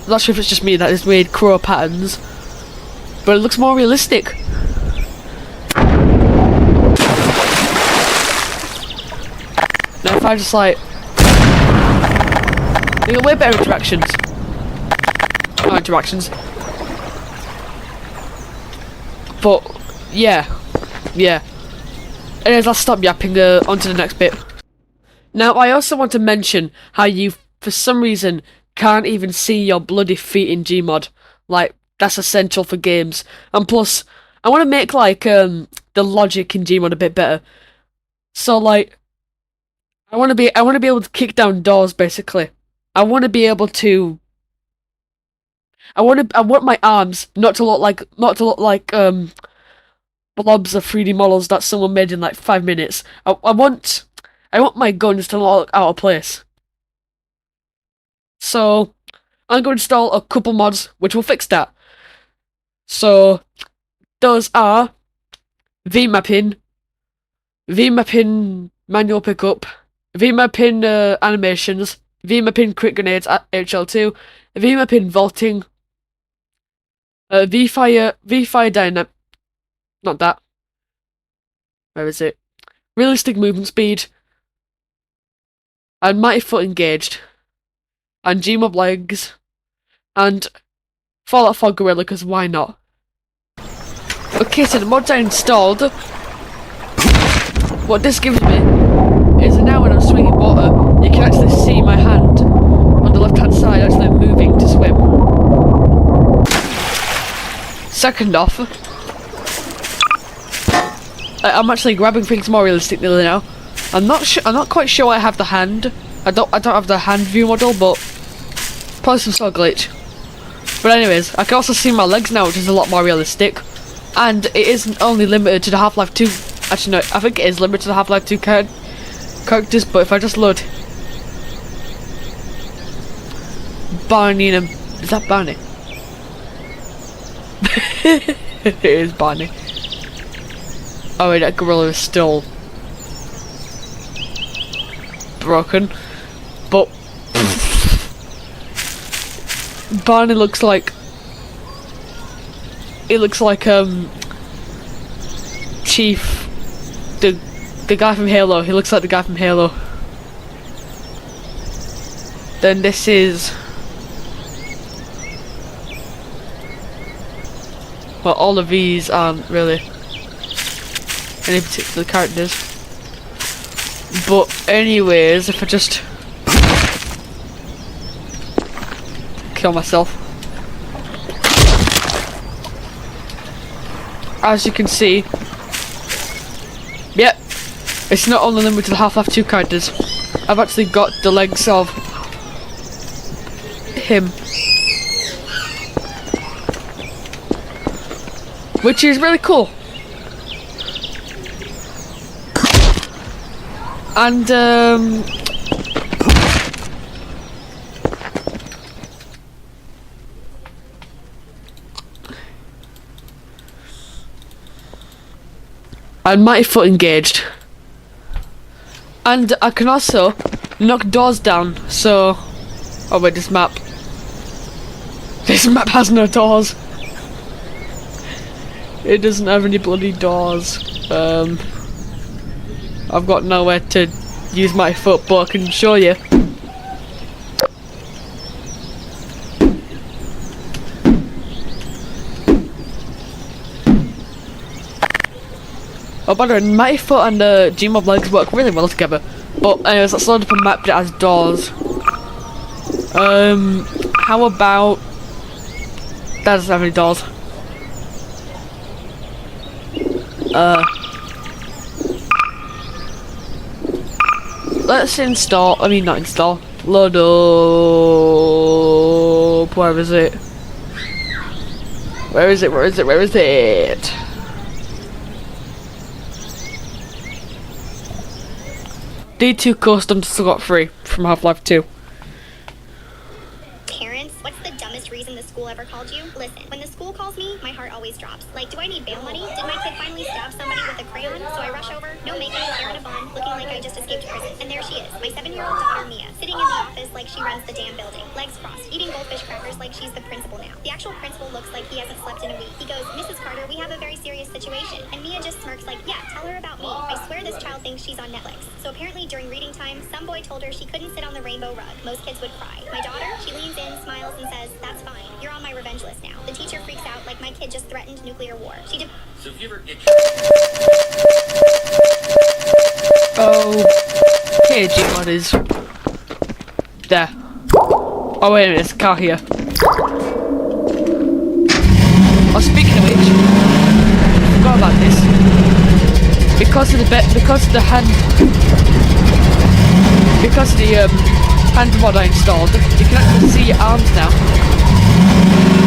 I'm not sure if it's just me, that these weird crow patterns, but it looks more realistic. Now if I just like, you got way better interactions. Not interactions. But yeah. Anyways, I'll stop yapping on to the next bit. Now I also want to mention how you for some reason can't even see your bloody feet in Gmod. Like, that's essential for games. And plus, I want to make like the logic in Gmod a bit better. So like, I want to be able to kick down doors basically. I want to be able to. I want my arms not to look like blobs of 3D models that someone made in like 5 minutes. I want my guns to look out of place. So I'm going to install a couple mods which will fix that. So those are VMapping manual pickup, VMapping animations, VMapping crit grenades at HL2, VMapping vaulting, V-fire dynamic, not that. Where is it? Realistic movement speed, and mighty foot engaged, and Gmob legs, and Fallout 4 Gorilla, because why not? Okay, so the mods are installed. What this gives me is now when I'm swinging water, you can actually see my hand on the left hand side actually moving to swim. Second off, I'm actually grabbing things more realistically now. I'm not quite sure I have the hand. I don't have the hand view model, but probably some sort of glitch. But anyways, I can also see my legs now, which is a lot more realistic. And it isn't only limited to the Half-Life 2. Actually, no, I think it is limited to the Half-Life 2 characters. But if I just load Barney and is that Barney? It is Barney. Oh wait, that gorilla is still broken, but Barney looks like Chief, the guy from Halo. He looks like the guy from Halo. Then this is, well, all of these aren't really any particular characters. But anyways, if I just kill myself, as you can see, yep, it's not only limited to the Half-Life 2 characters. I've actually got the legs of him, which is really cool. And Mighty Foot engaged. And I can also knock doors down, so oh wait, this map has no doors. It doesn't have any bloody doors. I've got nowhere to use my foot, but I can show you. Oh, by the way, my foot and the Gmob legs work really well together. But anyways, let's load up a map that has doors. How about that doesn't have any doors? Let's not install. Load up. Where is it? Where is it? D2 custom still got free from Half-Life 2. Parents, what's the dumbest reason the school ever called you? Listen, when the school calls me, my heart always drops. Like, do I need bail money? Did my kid finally stab somebody with a crayon? So I rush over, no makeup, hair in a bun, looking like I just escaped prison. And there she is, my 7-year-old daughter Mia, sitting in the office like she runs the damn building. Legs crossed, eating goldfish crackers like she's the principal now. The actual principal looks like he hasn't slept in a week. He goes, Mrs. Carter, we have a very serious situation. And Mia just smirks like, yeah, tell her about me. I swear this child thinks she's on Netflix. So apparently during reading time, some boy told her she couldn't sit on the rainbow rug. Most kids would cry. My daughter, she leans in, smiles, and says, that's fine. You're on my revenge list now. The teacher freaks out like my kid just threatened nuclear war. So if you ever get Okay, Gmod is there. Oh wait a minute, there's a car here. Oh, speaking of which, I forgot about this. Because of the hand mod I installed, you can actually see your arms now.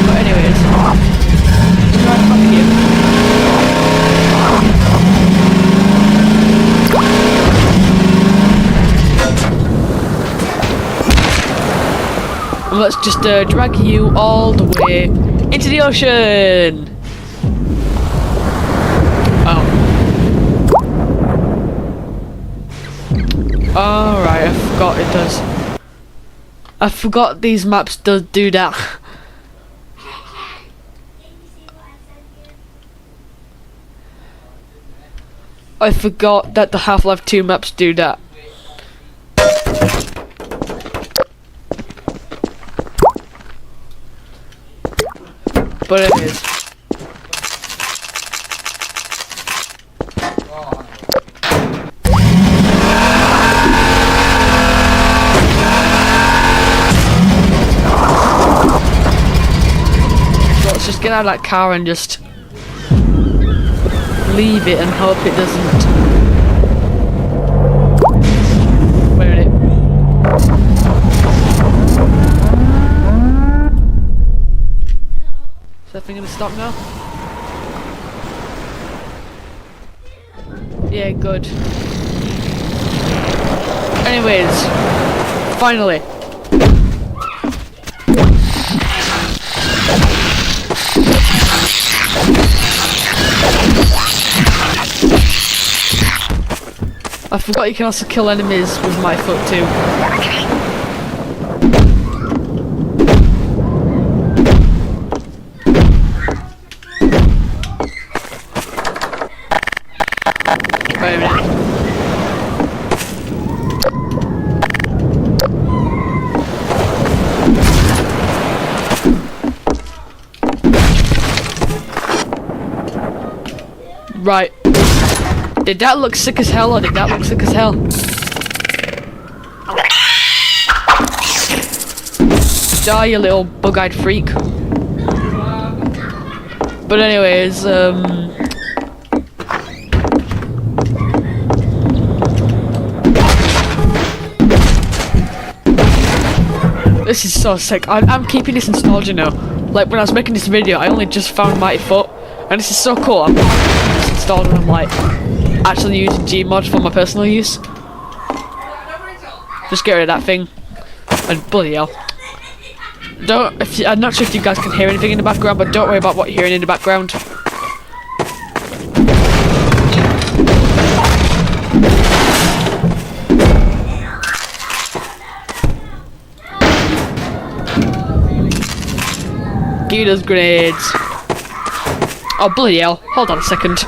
But anyways, right back here. And let's just drag you all the way into the ocean. Oh. Alright, I forgot it does. I forgot these maps do that. I forgot that the Half-Life 2 maps do that. But it is. let's just get out of that car and just leave it and hope it doesn't. Wait a minute. Is that thing gonna stop now? Yeah, good. Anyways, finally. I forgot you can also kill enemies with my foot too. Wait a minute. Right. Did that look sick as hell, or did that look sick as hell? Die, you little bug-eyed freak. But anyways, this is so sick. I'm keeping this installed, you know. Like, when I was making this video, I only just found Mighty Foot, and this is so cool. I'm this installed and I'm like actually using Gmod for my personal use. Just get rid of that thing. And bloody hell. I'm not sure if you guys can hear anything in the background, but don't worry about what you're hearing in the background. Give me those grenades. Oh bloody hell, hold on a second.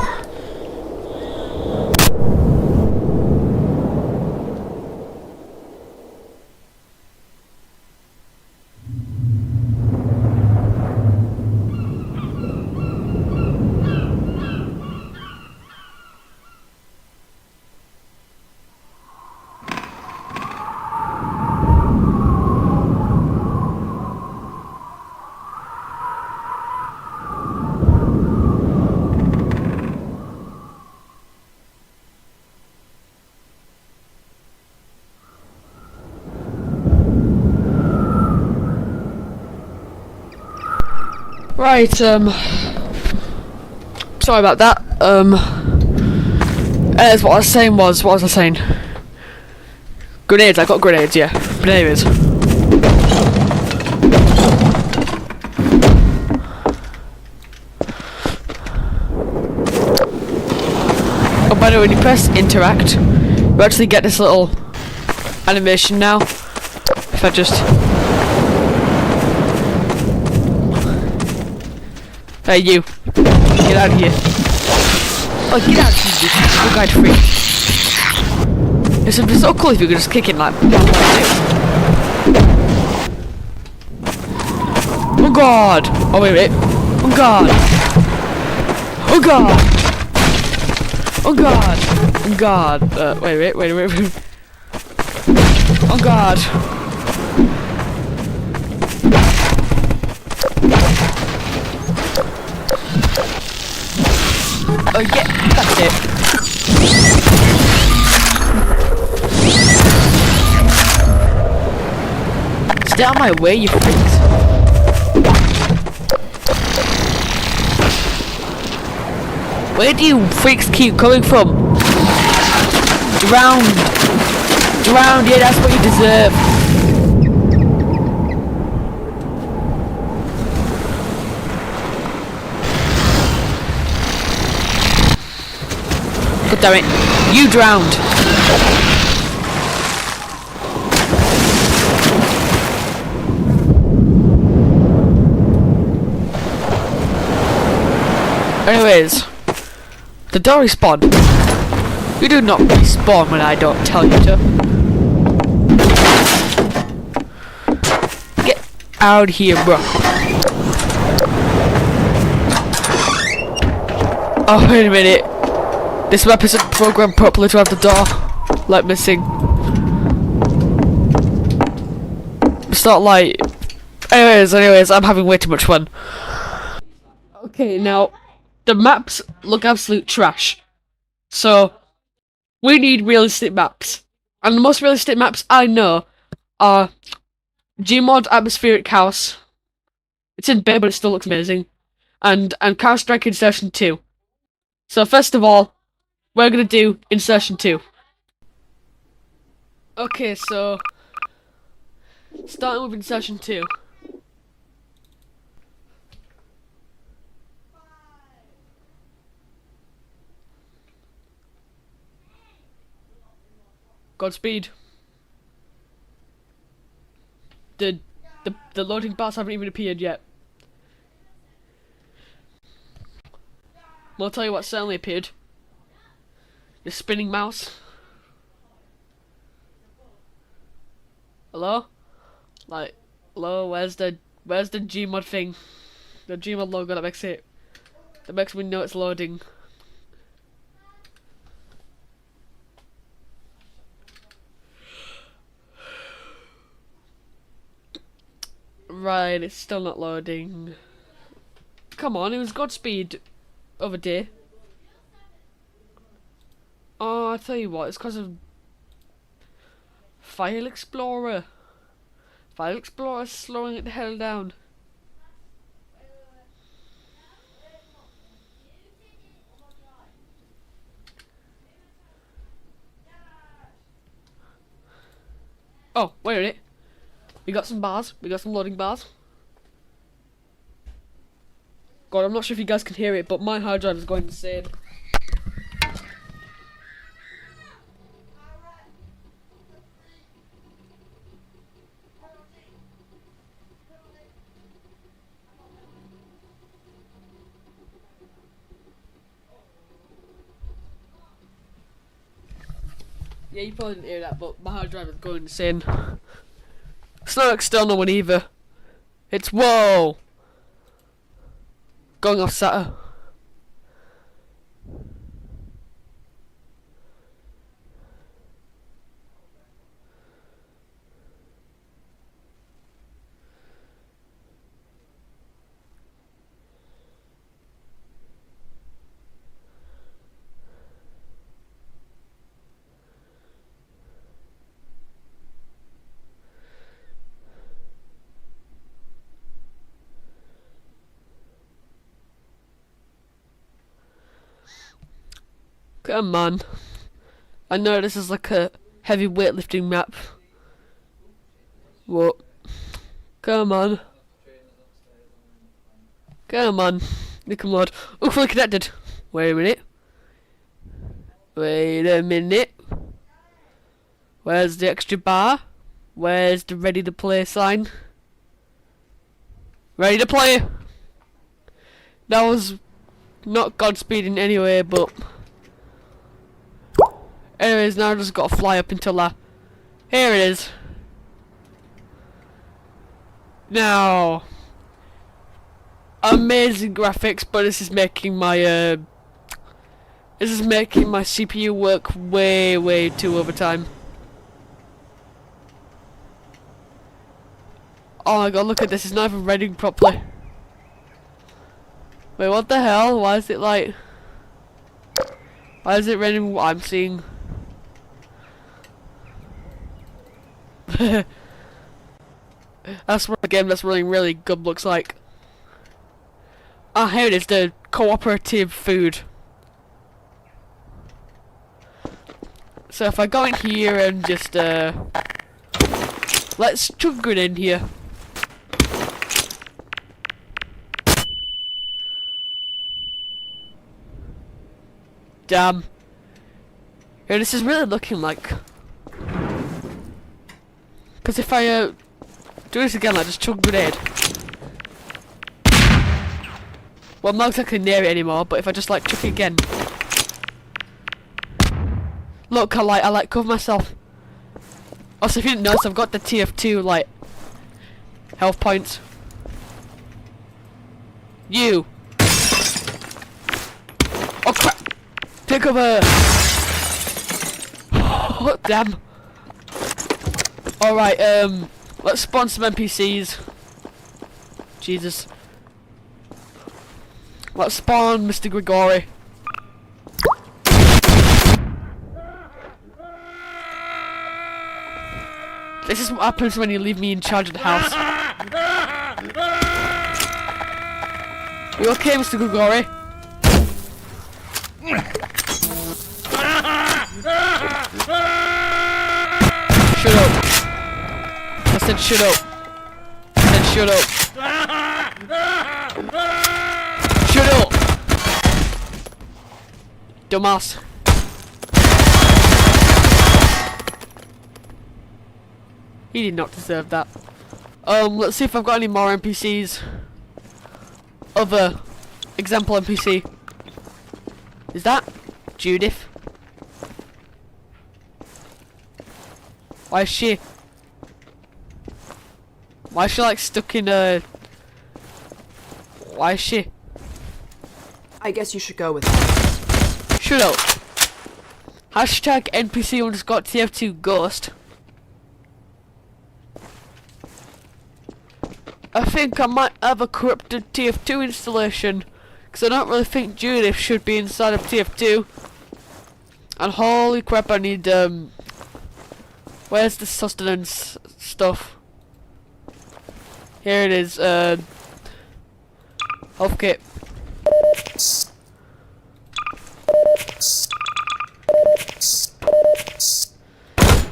Right, sorry about that. As what I was saying what was I saying? Grenades, I got grenades, yeah. But anyways. Oh, by the way, when you press interact, you actually get this little animation now. If I just... Hey, you. Get out of here. Oh, get out of here, you guy freak. This would be so cool if you could just kick it like... Oh god! Oh wait. Oh god! Oh god! Oh god! Oh god! Wait. Oh god! Oh yeah, that's it. Stay out of my way, you freaks. Where do you freaks keep coming from? Drowned! Drowned, yeah, that's what you deserve. God damn it. You drowned. Anyways, the door respawned. You do not respawn when I don't tell you to. Get out here, bro. Oh, wait a minute. This map isn't programmed properly to have the door light missing. It's not like... Anyways, I'm having way too much fun. Okay, now, the maps look absolute trash. So, we need realistic maps. And the most realistic maps I know are Gmod Atmospheric Chaos. It's in beta, but it still looks amazing. And Counter-Strike Insertion 2. So first of all, we're gonna do Insertion 2. Okay, so starting with Insertion 2. Godspeed. The loading bars haven't even appeared yet. I'll tell you what certainly appeared. The spinning mouse. Hello? Like, hello, where's the Gmod thing? The Gmod logo that makes me know it's loading. Right, it's still not loading. Come on, it was Godspeed over day. Oh, I tell you what, it's because of File Explorer. File Explorer's slowing it the hell down. Oh, wait a minute. We got some bars. We got some loading bars. God, I'm not sure if you guys can hear it, but my hard drive is going insane. Yeah, you probably didn't hear that, but my hard drive is going insane. It's not external one either. It's whoa! Going off SATA. Come on. I know this is like a heavy weightlifting map. What? Come on. Come on. Nick and Lord. Oh, fully connected. Wait a minute. Wait a minute. Where's the extra bar? Where's the ready to play sign? Ready to play! That was not Godspeed in any way, but... Anyways, now I just gotta fly up until here it is. Now... Amazing graphics, but this is making my CPU work way too overtime. Oh my god, look at this, it's not even rendering properly. Wait, what the hell? Why is it like... Why is it rendering what I'm seeing? That's what a game that's running really good looks like. Ah, here it is, the cooperative food. So if I go in here and just let's chug it in here. Damn. Yeah, this is really looking like. Because if I do this again, like just chug grenade. Well, I'm not exactly near it anymore, but if I just like chuck it again. Look, I like cover myself. Also, if you didn't notice, I've got the TF2 like health points. You. Oh crap! Take cover. Oh damn. All right, let's spawn some NPCs. Jesus. Let's spawn Mr. Grigori. This is what happens when you leave me in charge of the house. You okay, Mr. Grigori? Shut up. I said shut up. I said shut up. Shut up! Dumbass. He did not deserve that. Let's see if I've got any more NPCs. Other example NPC. Is that Judith? Why is she like stuck in a... Why is she? I guess you should go with that. Shut up. Hashtag NPC underscore TF2 ghost. I think I might have a corrupted TF2 installation, because I don't really think Judith should be inside of TF2. And holy crap, I need where's the sustenance stuff? Here it is. Health kit.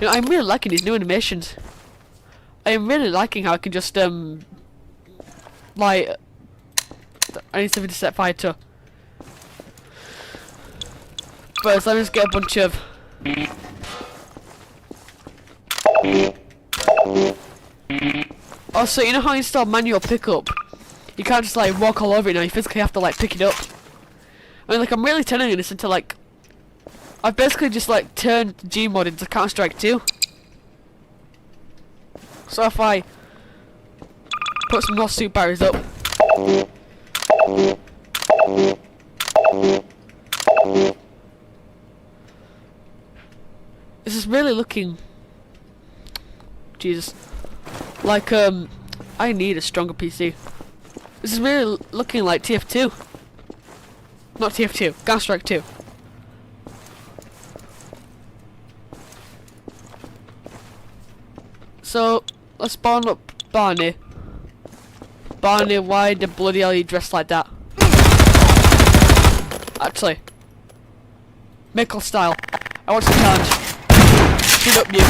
You know, I'm really liking these new animations. I am really liking how I can just like, I need something to set fire to. First, let me just get a bunch of... Also, you know how you install manual pickup? You can't just like walk all over it now, you physically have to like pick it up. I mean, like, I'm really turning this into like... I've basically just like turned Gmod into Counter-Strike 2. So if I put some more suit barriers up. This is really looking... Jesus. Like, I need a stronger PC. This is really looking like TF2. Not TF2, Counter-Strike 2. So, let's spawn up Barney. Barney, why the bloody hell are you dressed like that? Actually, Mickle style. I want some challenge. Shoot up, you.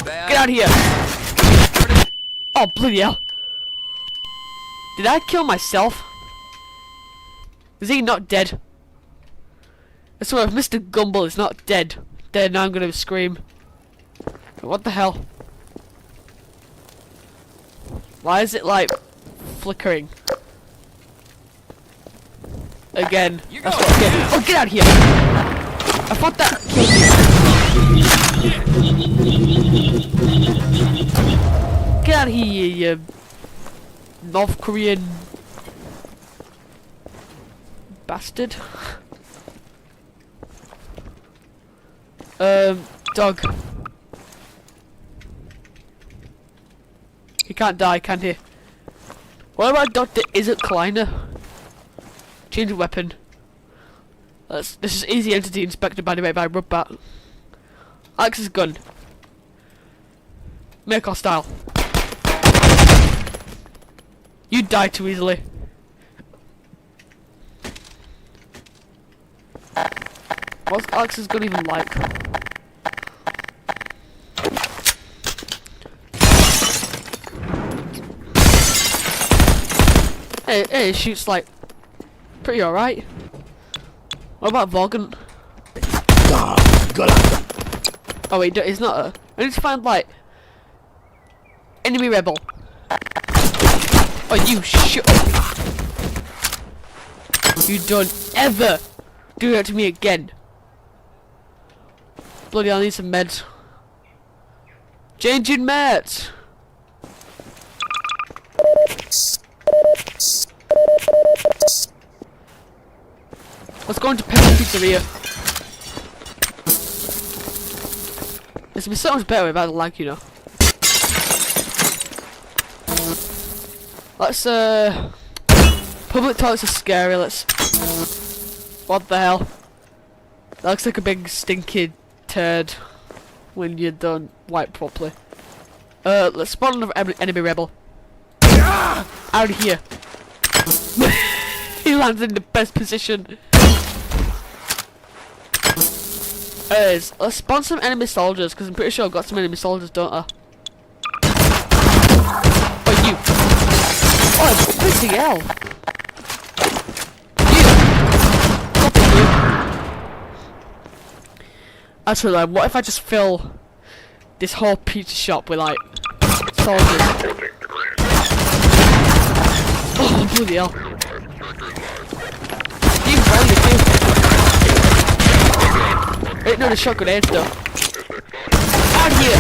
Get out of here. Oh, bloody hell. Did I kill myself? Is he not dead? I swear, if Mr. Gumble is not dead, then I'm gonna scream. What the hell? Why is it like flickering? Again. That's what I'm getting. Oh, get out of here! I thought that killed me. Get out of here, you North Korean bastard. Dog. He can't die, can he? What about a dog that isn't Kleiner? Change of weapon. This is easy entity inspected by the way by Rubbat. Alex's gun. Make our style. You die too easily. What's Alex's gun even like? Hey, it shoots like pretty alright. What about Vorgant? Oh wait, it's not a... I need to find like... Enemy rebel. Oh, you shut up. You don't ever do that to me again. Bloody hell, I need some meds. Changing meds. Let's go into Pepper's Pizzeria. This would be so much better without the lag, you know. Let's Public toilets are scary. Let's. What the hell? That looks like a big stinky turd when you don't wipe properly. Let's spawn another enemy rebel. Out of here. He lands in the best position. Anyways, let's spawn some enemy soldiers, because I'm pretty sure I've got some enemy soldiers, don't I? Oh, you. Oh, bloody hell. You. Actually, like, what if I just fill this whole pizza shop with, like, soldiers? Oh, bloody hell. You really do. Wait, no, the shot grenades though. Out here!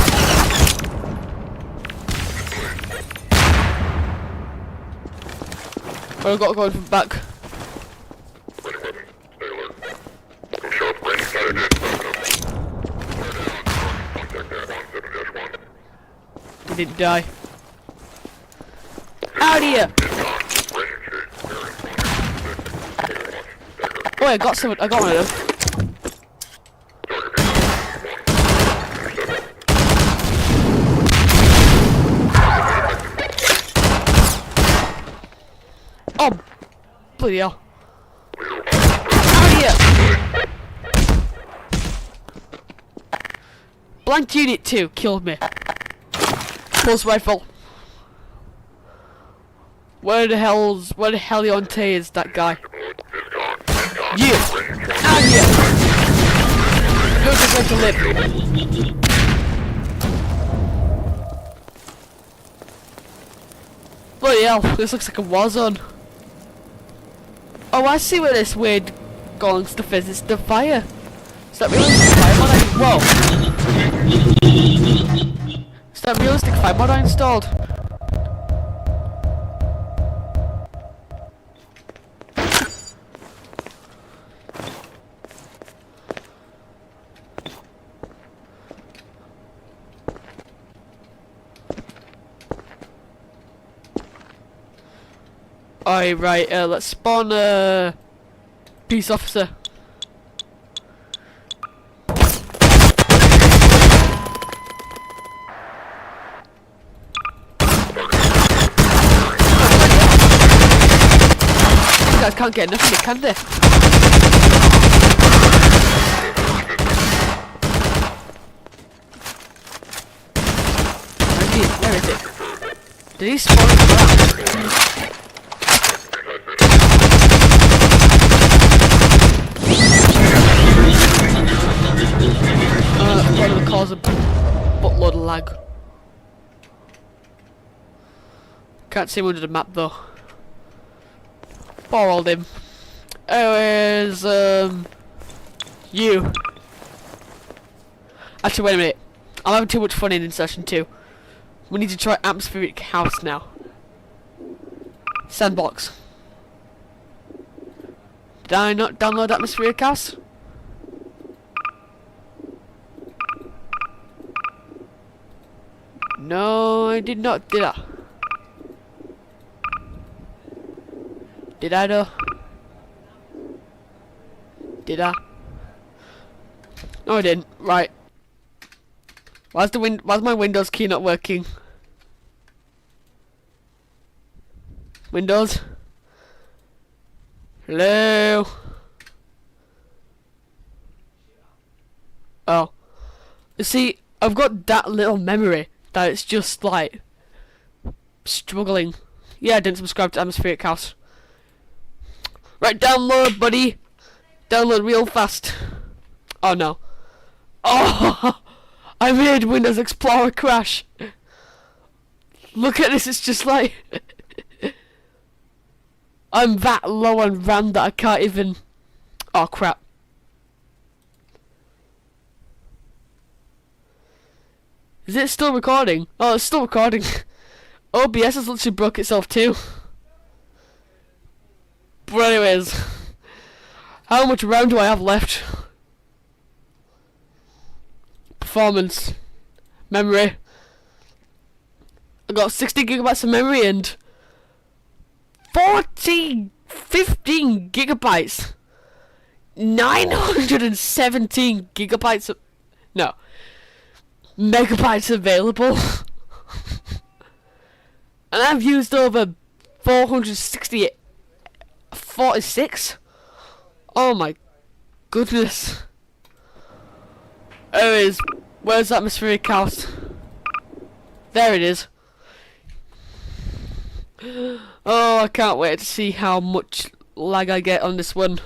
Well, I've got to go from back. He didn't die. Out here! Oh, I got one of them. Oh, bloody hell. Out here! Blank Unit 2 killed me. Pulse rifle. Where the Hellionte is that guy? You! Out here! You're just going to live. Bloody hell, this looks like a war zone. Oh, I see where this weird golem stuff is. It's the fire. Is that realistic fire mod Whoa! Is that realistic fire mod I installed? Alright, right, let's spawn a peace officer. These guys can't get enough of me, can they? Where is it? Did he spawn it around? Probably cause a buttload of lag. Can't see him under the map though. Poor old him. Anyways, you. Actually, wait a minute. I'm having too much fun in session 2. We need to try atmospheric house now. Sandbox. Did I not download atmospheric house? No, I did not, did I? Did I though? Did I? No, I didn't. Right. Why's my Windows key not working? Windows? Hello? Oh. You see, I've got that little memory that it's just like struggling. Yeah, I didn't subscribe to Atmospheric House. Right, download, buddy. Download real fast. Oh no. Oh, I made Windows Explorer crash. Look at this, it's just like I'm that low on RAM that I can't even. Oh crap. Is it still recording? Oh, it's still recording. OBS has literally broke itself too. But anyways, how much RAM do I have left? Performance, memory. I got 60 gigabytes of memory and 40 15 gigabytes. 917 gigabytes of, no, megabytes available. And I've used over 46. Oh my goodness. Anyways, where's the atmospheric house? There it is. Oh, I can't wait to see how much lag I get on this one.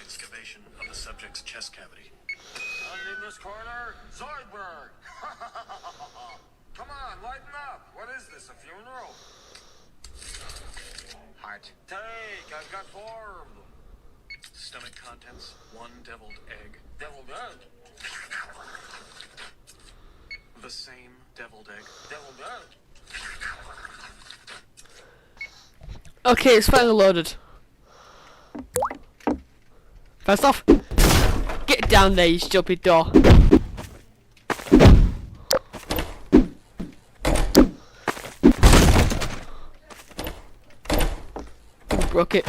Excavation of the subject's chest cavity. And in this corner, Zoidberg! Come on, lighten up! What is this, a funeral? Heart. Take, I've got 4 of them. Stomach contents, 1 deviled egg. Deviled egg? The same deviled egg. Deviled egg? Okay, it's finally loaded. First off, get down there, you stupid door. Broke it.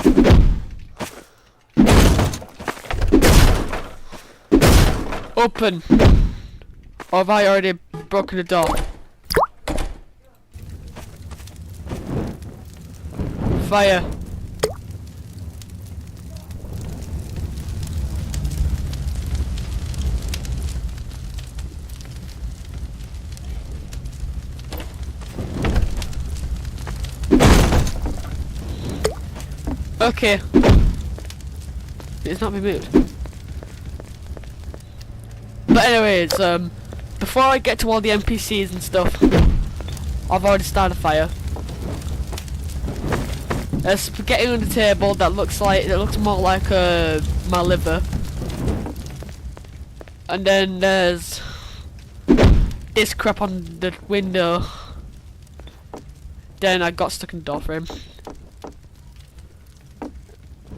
Open. Or have I already broken the door? Fire. Okay. It's not been moved. But anyways, before I get to all the NPCs and stuff, I've already started a fire. There's spaghetti on the table that looks more like my liver. And then there's this crap on the window. Then I got stuck in the door frame.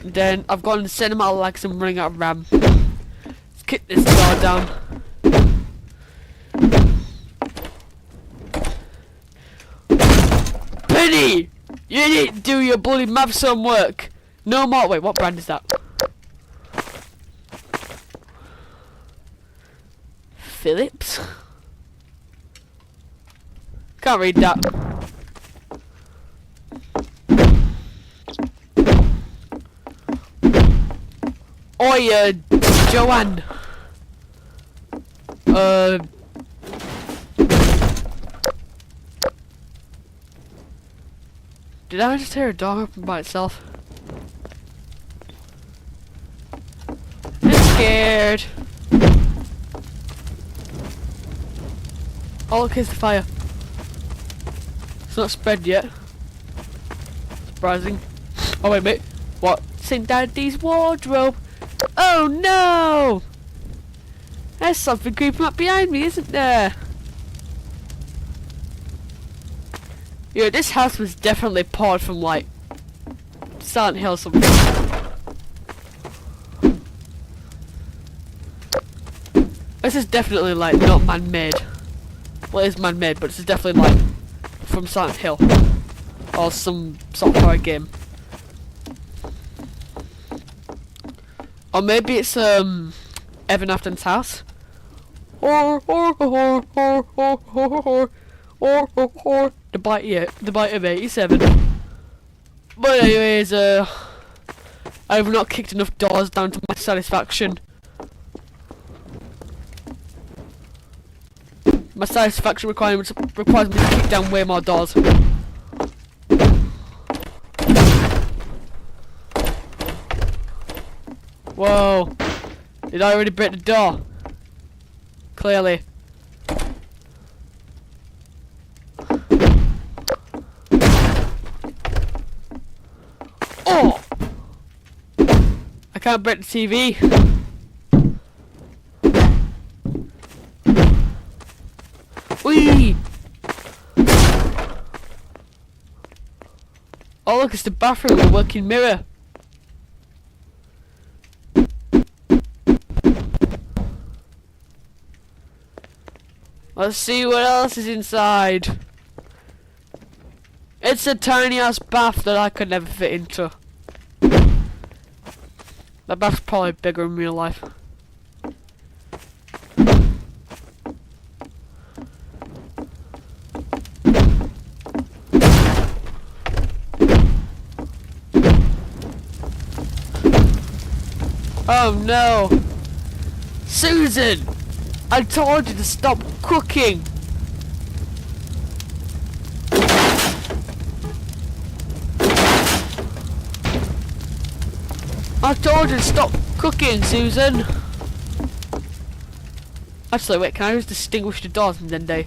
Then I've got the cinema legs and running out of RAM. Let's kick this door down. Penny! You didn't do your bloody maths homework! No more. Wait, what brand is that? Phillips? Can't read that. Oi, Joanne. Did I just hear a door open by itself? I'm scared. Oh, look, here's the fire. It's not spread yet. Surprising. Oh, wait a minute. What? St. Daddy's wardrobe. Oh no! There's something creeping up behind me, isn't there? Yeah, this house was definitely poured from like Silent Hill or something. This is definitely like not man-made. Well, it is man-made, but this is definitely like from Silent Hill or some sort of horror game. Or maybe it's Evan Afton's house. Or the bite of 87. But anyways, I've not kicked enough doors down to my satisfaction. My satisfaction requirements requires me to kick down way more doors. Whoa. Did I already break the door? Clearly. Oh! I can't break the TV. Whee! Oh look, it's the bathroom with a working mirror. Let's see what else is inside. It's a tiny ass bath that I could never fit into. That bath's probably bigger in real life. Oh no! Susan! I told you to stop cooking! I told you to stop cooking, Susan! Actually, wait, can I just distinguish the doors and then they...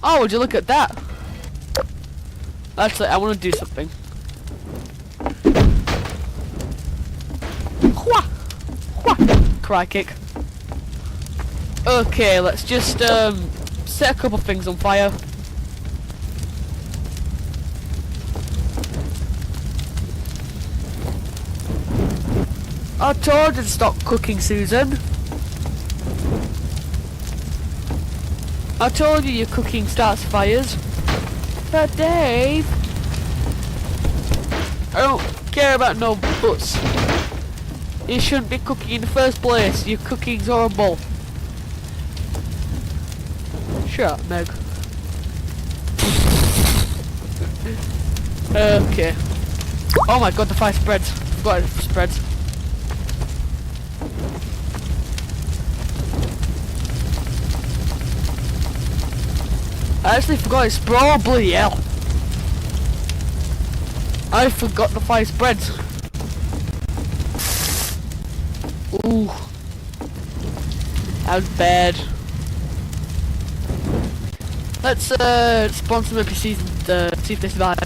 Oh, would you look at that? Actually, I want to do something. Hwah! Hwah! Cry kick. Okay, let's just set a couple things on fire. I told you to stop cooking, Susan. I told you your cooking starts fires. But Dave, I don't care about no buts. You shouldn't be cooking in the first place. Your cooking's horrible. Shut up, Meg. Okay. Oh my god, the fire spreads. Forgot it spreads. I actually forgot it's bloody hell. I forgot the fire spreads. Ooh. That was bad. Let's spawn some NPCs and see if they survive.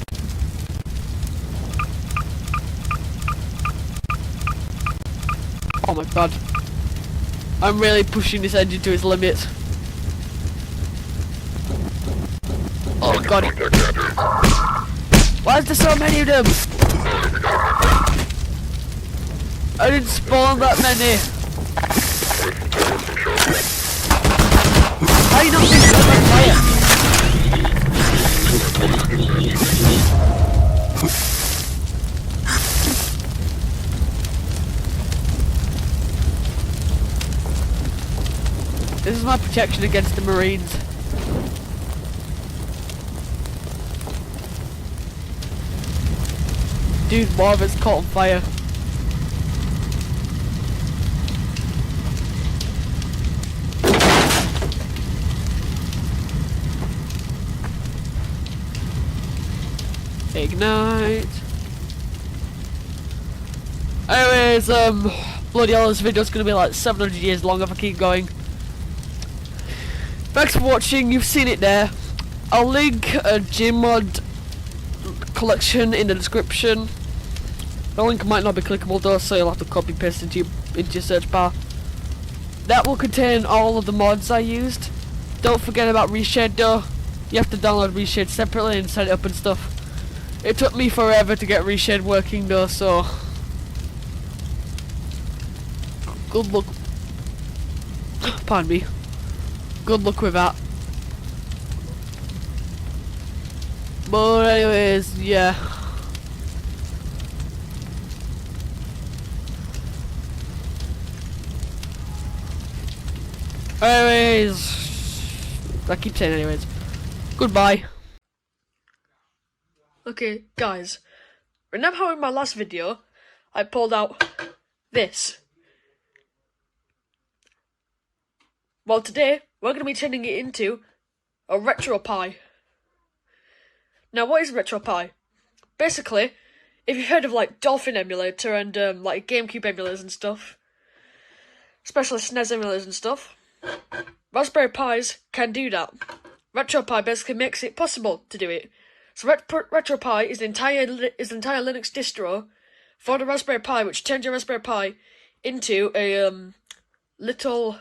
Oh my god. I'm really pushing this engine to its limits. Oh god. Why is there so many of them? I didn't spawn that many. How are you not getting them on fire? This is my protection against the Marines. Dude, more of it's caught on fire. Ignite. Anyways, bloody hell, this video's gonna be like 700 years long if I keep going. Thanks for watching, you've seen it there. I'll link a Gmod collection in the description. The link might not be clickable though, so you'll have to copy paste into your search bar. That will contain all of the mods I used. Don't forget about Reshade though. You have to download Reshade separately and set it up and stuff. It took me forever to get Reshade working though, so good luck. Pardon me. Good luck with that. But anyways, yeah. Anyways, I keep saying anyways. Goodbye. Okay, guys, remember how in my last video I pulled out this? Well, today we're going to be turning it into a RetroPie. Now, what is RetroPie? Basically, if you've heard of like Dolphin Emulator and like GameCube emulators and stuff, especially SNES emulators and stuff, Raspberry Pis can do that. RetroPie basically makes it possible to do it. So RetroPie is an entire Linux distro for the Raspberry Pi, which turns your Raspberry Pi into a little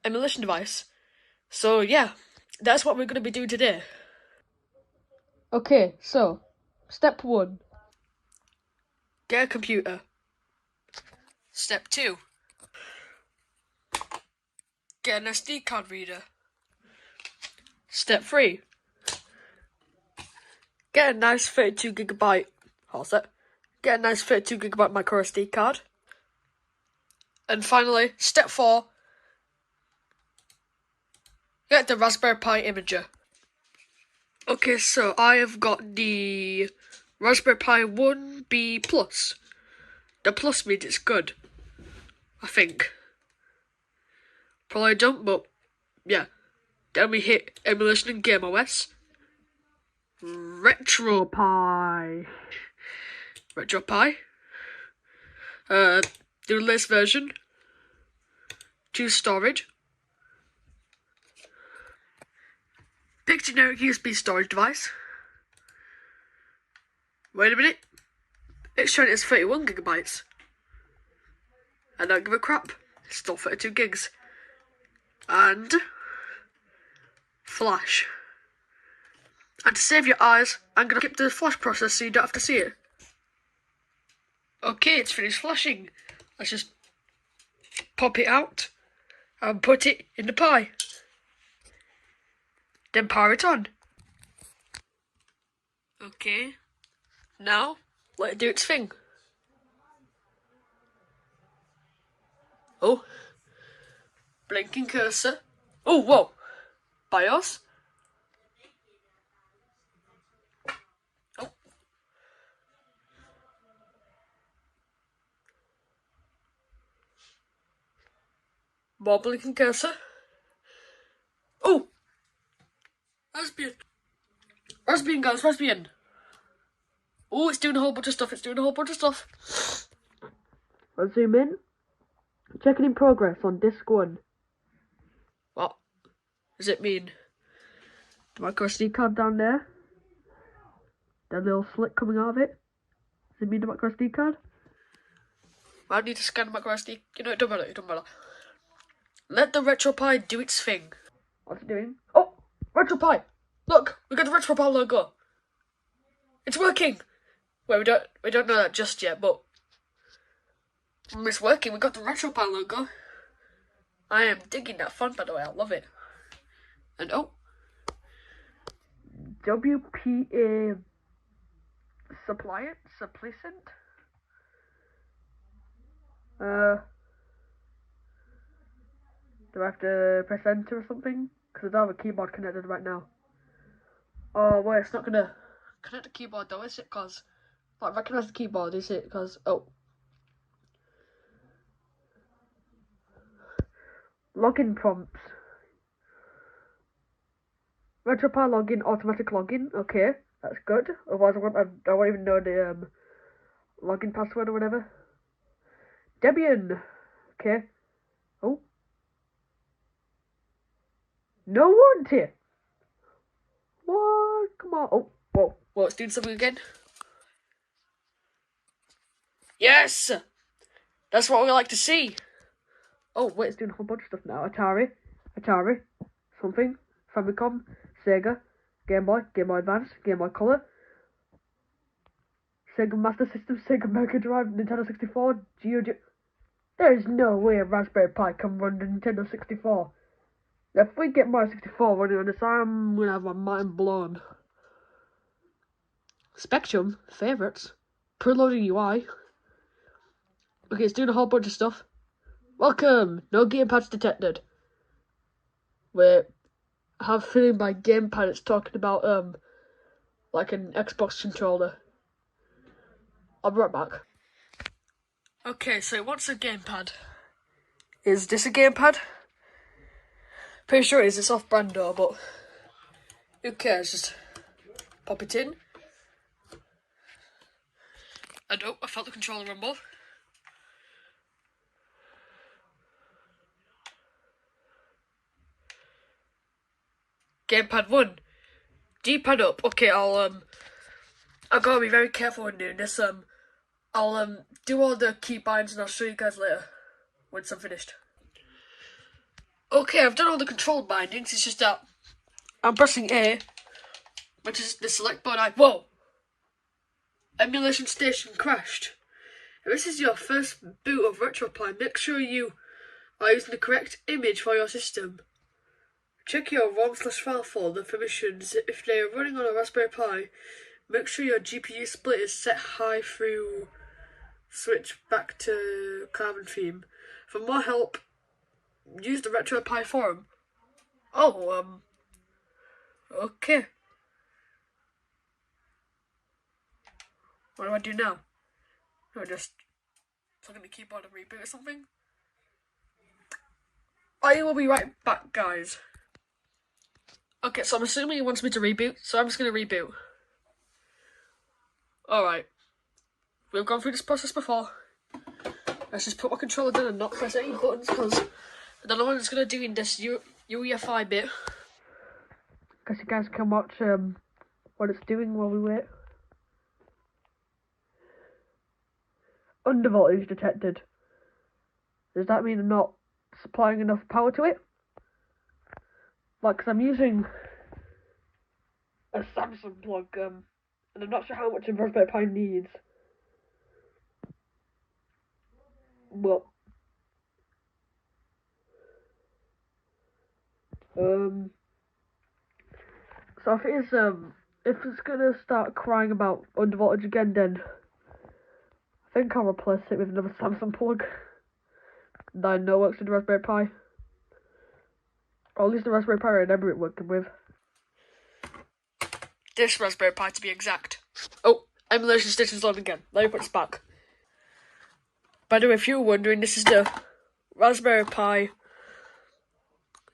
emulation device. So yeah, that's what we're going to be doing today. Okay, so step 1. Get a computer. Step 2. Get an SD card reader. Step 3. Get a nice 32GB. What's that? Get a nice 32GB micro SD card. And finally, step 4. Get the Raspberry Pi imager. Okay, so I have got the Raspberry Pi 1B Plus. The Plus means it's good, I think. Probably don't, but yeah. Then we hit emulation and game OS. RetroPie. Do the latest version. Choose storage. Pick generic USB storage device. Wait a minute. It's showing it's 31GB. I don't give a crap. It's still 32 gigs. And flash. And to save your eyes, I'm gonna skip the flash process so you don't have to see it. Okay, it's finished flashing. Let's just pop it out and put it in the Pi. Then power it on. Okay. Now, let it do its thing. Oh. Blinking cursor. Oh, whoa. BIOS. Oh. More blinking cursor. Oh. Raspbian, guys, Raspbian. Oh, it's doing a whole bunch of stuff. Let's zoom in. Checking in progress on disk 1. What does it mean? The micro SD card down there. That little slit coming out of it. Does it mean the micro SD card? I need to scan the micro SD. You know, it don't matter. Let the RetroPie do its thing. What's it doing? Oh, RetroPie! Look, we got the RetroPie logo. It's working. Well, we don't know that just yet, but it's working. We got the RetroPie logo. I am digging that font, by the way. I love it. And oh, WPA supplicant. Do I have to press enter or something? Because I don't have a keyboard connected right now. Oh wait, it's not gonna connect the keyboard though, is it? Because I recognise the keyboard, is it? Because oh, login prompts. RetroPie login, automatic login. Okay, that's good. Otherwise, I won't even know the login password or whatever. Debian. Okay. Oh. No warranty. What? Come on. Oh, whoa. Whoa, it's doing something again. Yes! That's what we like to see. Oh, wait, it's doing a whole bunch of stuff now. Atari, something, Famicom, Sega, Game Boy Advance, Game Boy Color, Sega Master System, Sega Mega Drive, Nintendo 64, There is no way a Raspberry Pi can run the Nintendo 64. If we get Mario 64 running on this, I'm gonna have my mind blown. Spectrum, favorites, preloading UI. Okay, it's doing a whole bunch of stuff. Welcome! No gamepads detected. Wait, I have a feeling by gamepad it's talking about, like an Xbox controller. I'll be right back. Okay, so what's a gamepad? Is this a gamepad? Pretty sure it is. It's off-brand though, but who cares? Just pop it in. And oh, I felt the controller rumble. Gamepad 1. D-pad up. Okay, I gotta be very careful when doing this. I'll do all the key binds and I'll show you guys later once I'm finished. Okay, I've done all the control bindings. It's just that I'm pressing A, which is the select button. Whoa! Emulation station crashed. If this is your first boot of RetroPie, make sure you are using the correct image for your system. Check your ROM/file folder permissions. If they are running on a Raspberry Pi, make sure your GPU split is set high through switch back to Carbon theme. For more help, use the RetroPie forum. Oh, okay. What do I do now? Do I just plug in the keyboard and reboot or something? I will be right back, guys. Okay, so I'm assuming he wants me to reboot, so I'm just going to reboot. Alright. We've gone through this process before. Let's just put my controller down and not press any buttons, because I don't know what it's going to do in this UEFI bit. Guess you guys can watch what it's doing while we wait. Undervoltage detected. Does that mean I'm not supplying enough power to it? Like, cause I'm using a Samsung plug, and I'm not sure how much a Raspberry Pi needs. But so if it is if it's gonna start crying about undervoltage again, then I think I'll replace it with another Samsung plug that I know works with the Raspberry Pi. Or at least the Raspberry Pi I remember it working with. This Raspberry Pi to be exact. Oh, emulation station's on again. Let me put this back. By the way, if you were wondering, this is the Raspberry Pi,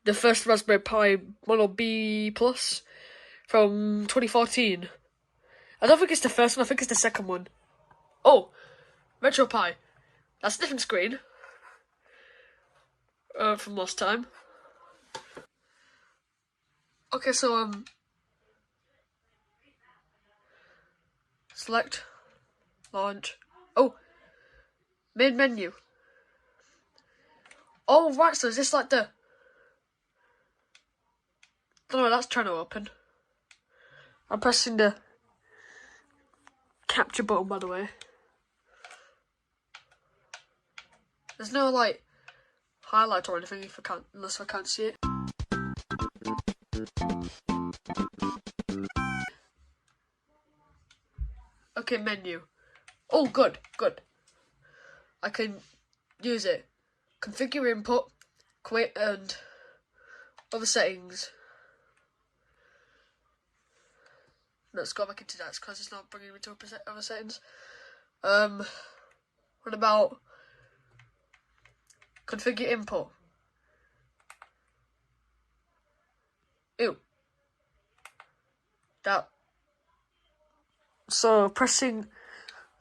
the first Raspberry Pi Model B Plus from 2014. I don't think it's the first one, I think it's the second one. Oh, RetroPie. That's a different screen from last time. Okay, so select, launch. Oh, main menu. Oh right, so is this like the? Oh no, that's trying to open. I'm pressing the capture button, by the way. There's no like highlight or anything if I can't, unless I can't see it. Okay, menu. Oh, good, good. I can use it. Configure input, quit, and other settings. Let's go back into that because it's not bringing me to other settings. What about configure input? Ew. That. So pushing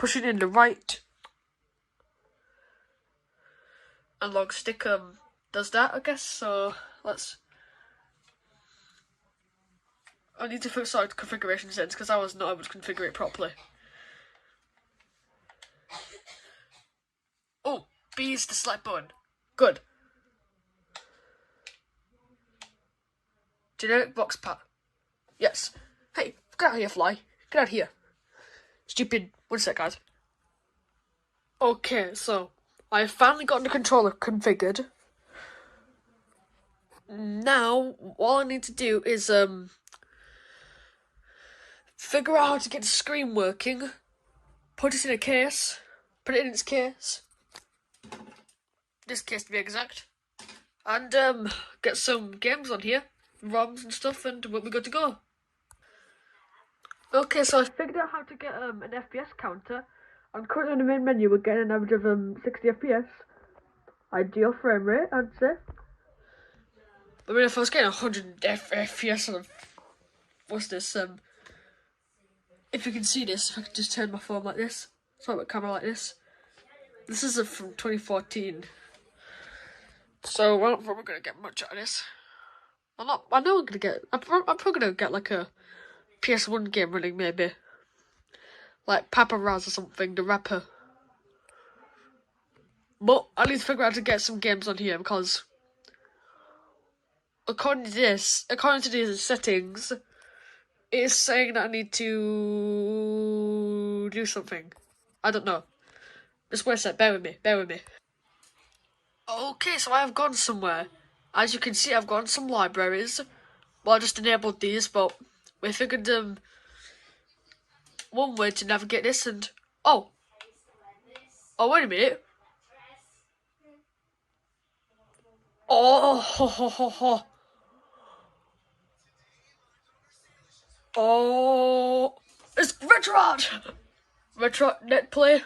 in the right analog stick does that, I guess. So I need to fix out configuration settings because I was not able to configure it properly. Oh, B is the select button. Good. Generic box pat. Yes. Hey, get out of here, fly. Get out of here. Stupid. 1 sec, guys. Okay, so I finally got the controller configured. Now, all I need to do is figure out how to get the screen working, put it in a case, put it in its case, this case to be exact, and get some games on here, ROMs and stuff, and we'll be good to go. Okay, so I figured out how to get an FPS counter. I'm currently on the main menu. We're getting an average of 60 FPS. Ideal frame rate, I'd say. I mean, if I was getting 100 FPS on, what's this, if you can see this, if I could just turn my phone like this, sorry, my camera like this. This is from 2014. So, we're not probably going to get much out of this. I know I'm going to get, I'm probably going to get like a PS1 game running, maybe. Like Papa Raz or something, the rapper. But I need to figure out how to get some games on here because according to these settings, it's saying that I need to do something. I don't know. Just wait a sec, bear with me. Okay, so I have gone somewhere. As you can see, I've gone some libraries. Well, I just enabled these, but we figured one way to navigate this and... Oh, wait a minute. Oh, ho, ho, ho, ho. Oh, it's Retro Art! Retro Net Play.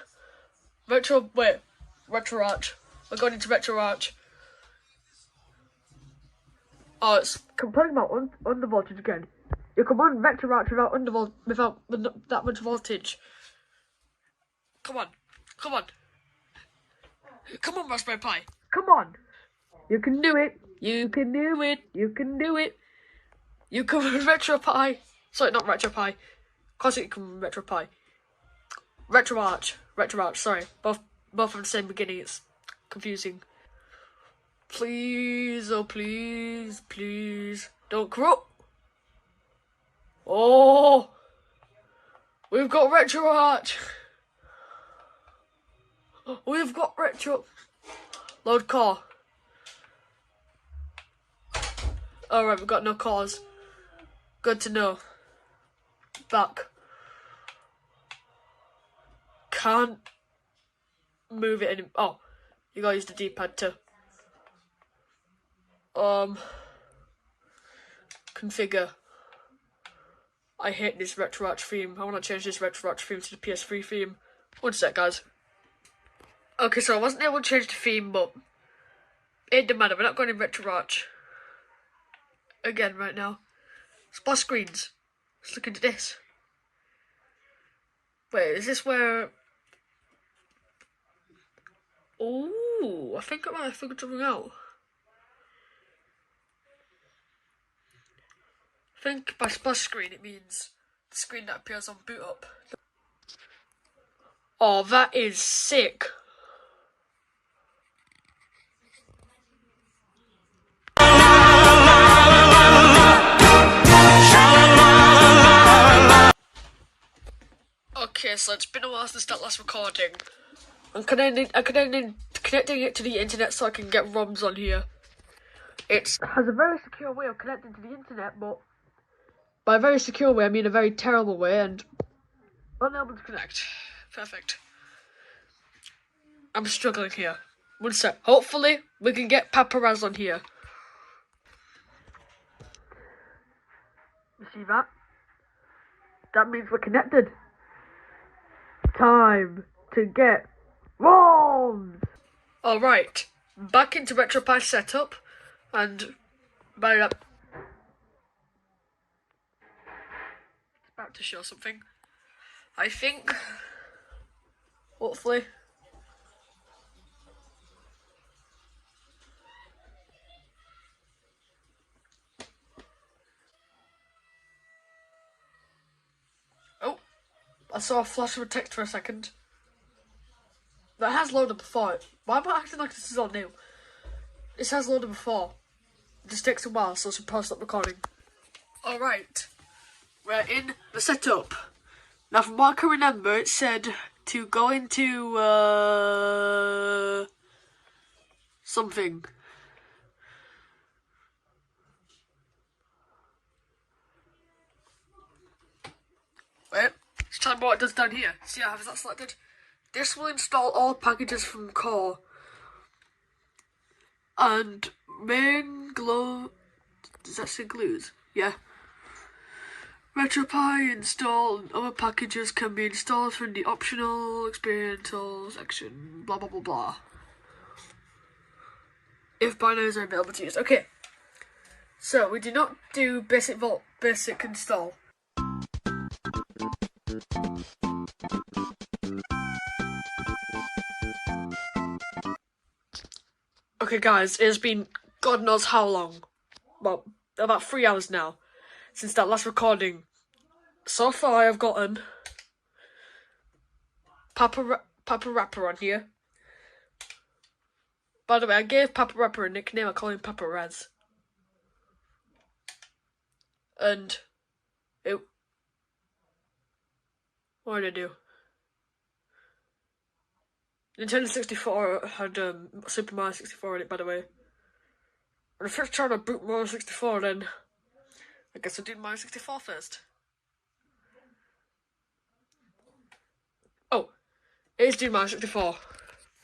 Retro Art. We're going into Retro Art. Oh, it's complaining about under voltage again. You can run Retro Art without that much voltage. Come on. Come on, Raspberry Pi. Come on. You can do it. You can do it. You can do it. You can run Retro Pi. Sorry, not Retro Pi. Of course you can run Retro Pi. Retro Arch, sorry. Both from the same beginning, it's confusing. Please, oh please, don't corrupt. Oh, we've got Retro Arch. We've got Retro. Load core. Alright, we've got no cores. Good to know. Back. Can't move it anymore. Oh, you gotta use the D-pad too. Configure. I hate this Retro Arch theme. I want to change this Retro Arch theme to the PS3 theme. One sec, guys. Okay, so I wasn't able to change the theme, but it didn't matter. We're not going in Retro Arch again right now. Splash screens. Let's look into this. Wait, is this where... Ooh, I think I might have figured something out. I think by splash screen it means the screen that appears on boot up. Oh, that is sick. Okay, so it's been a while since that last recording. I'm connecting it to the internet so I can get ROMs on here. It has a very secure way of connecting to the internet, but by a very secure way I mean a very terrible way and unable to connect. Perfect. I'm struggling here. One sec. Hopefully we can get Paparazzi on here. You see that? That means we're connected. Time to get ROMs! Alright, back into RetroPie setup and back it up. It's about to show something. I think. Hopefully. Oh, I saw a flash of a text for a second. That has loaded before. Why am I acting like this is all new? This has loaded before. It just takes a while, so I should pause that recording. Alright. We're in the setup. Now from what I can remember, it said to go into something. Wait, let's try what it does down here. See, I have that selected. This will install all packages from core. And main glow. Does that say glues? Yeah. RetroPie install and other packages can be installed from the optional experimental section. Blah blah blah blah. If binaries are available to use. Okay. So we did not do basic vault, basic install. Okay guys, it's been God knows how long. Well, about 3 hours now since that last recording. So far I have gotten Papa Rapper on here. By the way, I gave Papa Rapper a nickname, I call him Papa Raz. And it... What did I do? Nintendo 64 had Super Mario 64 in it, by the way. When I first tried to boot Mario 64, then I guess I did Mario 64 first. Oh, it is doing Mario 64.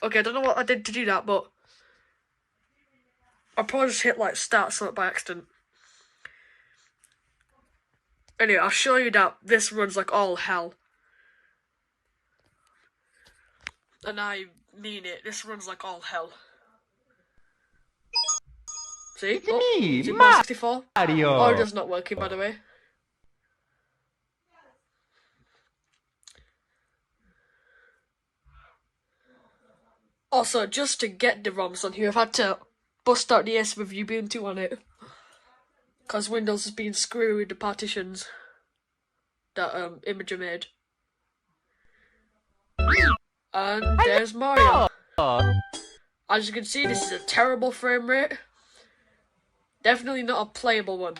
Okay, I don't know what I did to do that, but I probably just hit like start something by accident. Anyway, I'll show you that this runs like all hell. And I mean it, this runs like all hell. See? It's me, see Mario 64? Mario. Audio's not working, by the way. Also, just to get the ROMs on here, I've had to bust out the S with Ubuntu on it. Because Windows has been screwed with the partitions that Imager made. And there's Mario. As you can see, this is a terrible frame rate. Definitely not a playable one.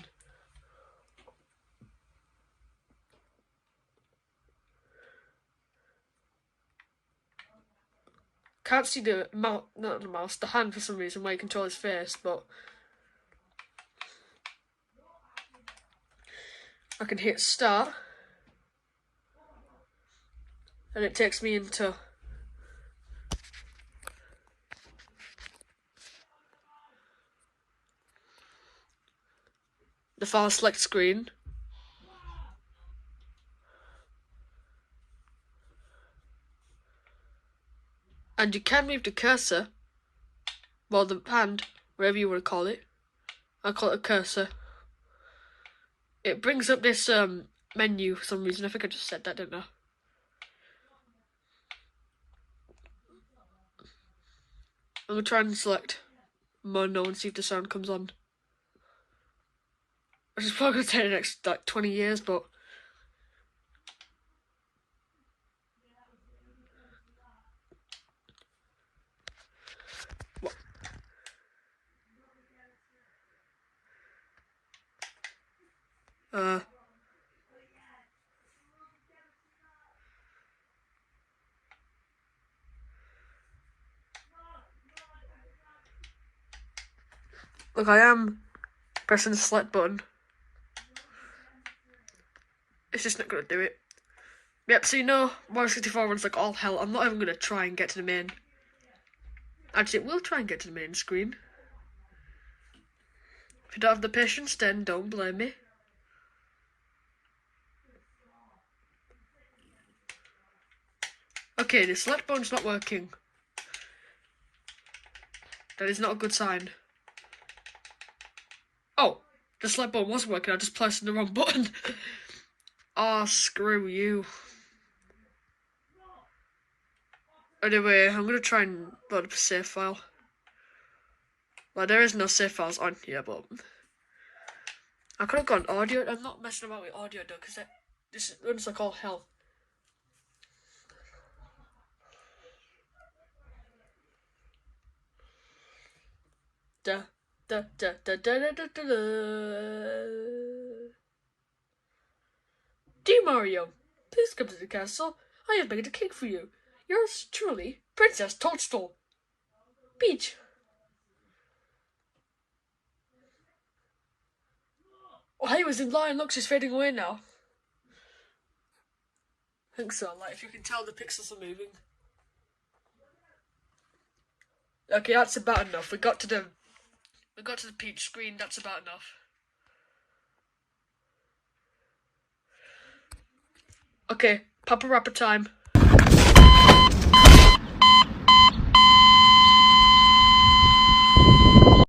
Can't see the mouse, not the mouse, the hand for some reason where you control his face, but I can hit start and it takes me into the file select screen. And you can move the cursor, well the hand, whatever you want to call it. I call it a cursor. It brings up this menu for some reason. I think I just said that, didn't I? I'm gonna try and select mono and see if the sound comes on. Which is probably gonna take the next like 20 years, but look, I am pressing the select button. It's just not gonna do it. Yep, so you know, Mario 64 runs like all hell. I'm not even gonna try and get to the main. Actually, we'll try and get to the main screen. If you don't have the patience, then don't blame me. Okay, the select button's not working. That is not a good sign. Oh, the select button was working, I just pressed the wrong button. Oh, screw you. Anyway, I'm gonna try and load up a save file. Well, there is no save files on here, but I could have gone audio. I'm not messing about with audio though, because this runs like all hell. Da da da da da da da da. Dear Mario, please come to the castle. I have made a cake for you. Yours truly, Princess Toadstool. Peach. Oh, hey, was in line. Look, she's fading away now. I think so. Like, if you can tell, the pixels are moving. Okay, that's about enough. We got to the Peach screen. That's about enough. Okay, Papa Rapper time.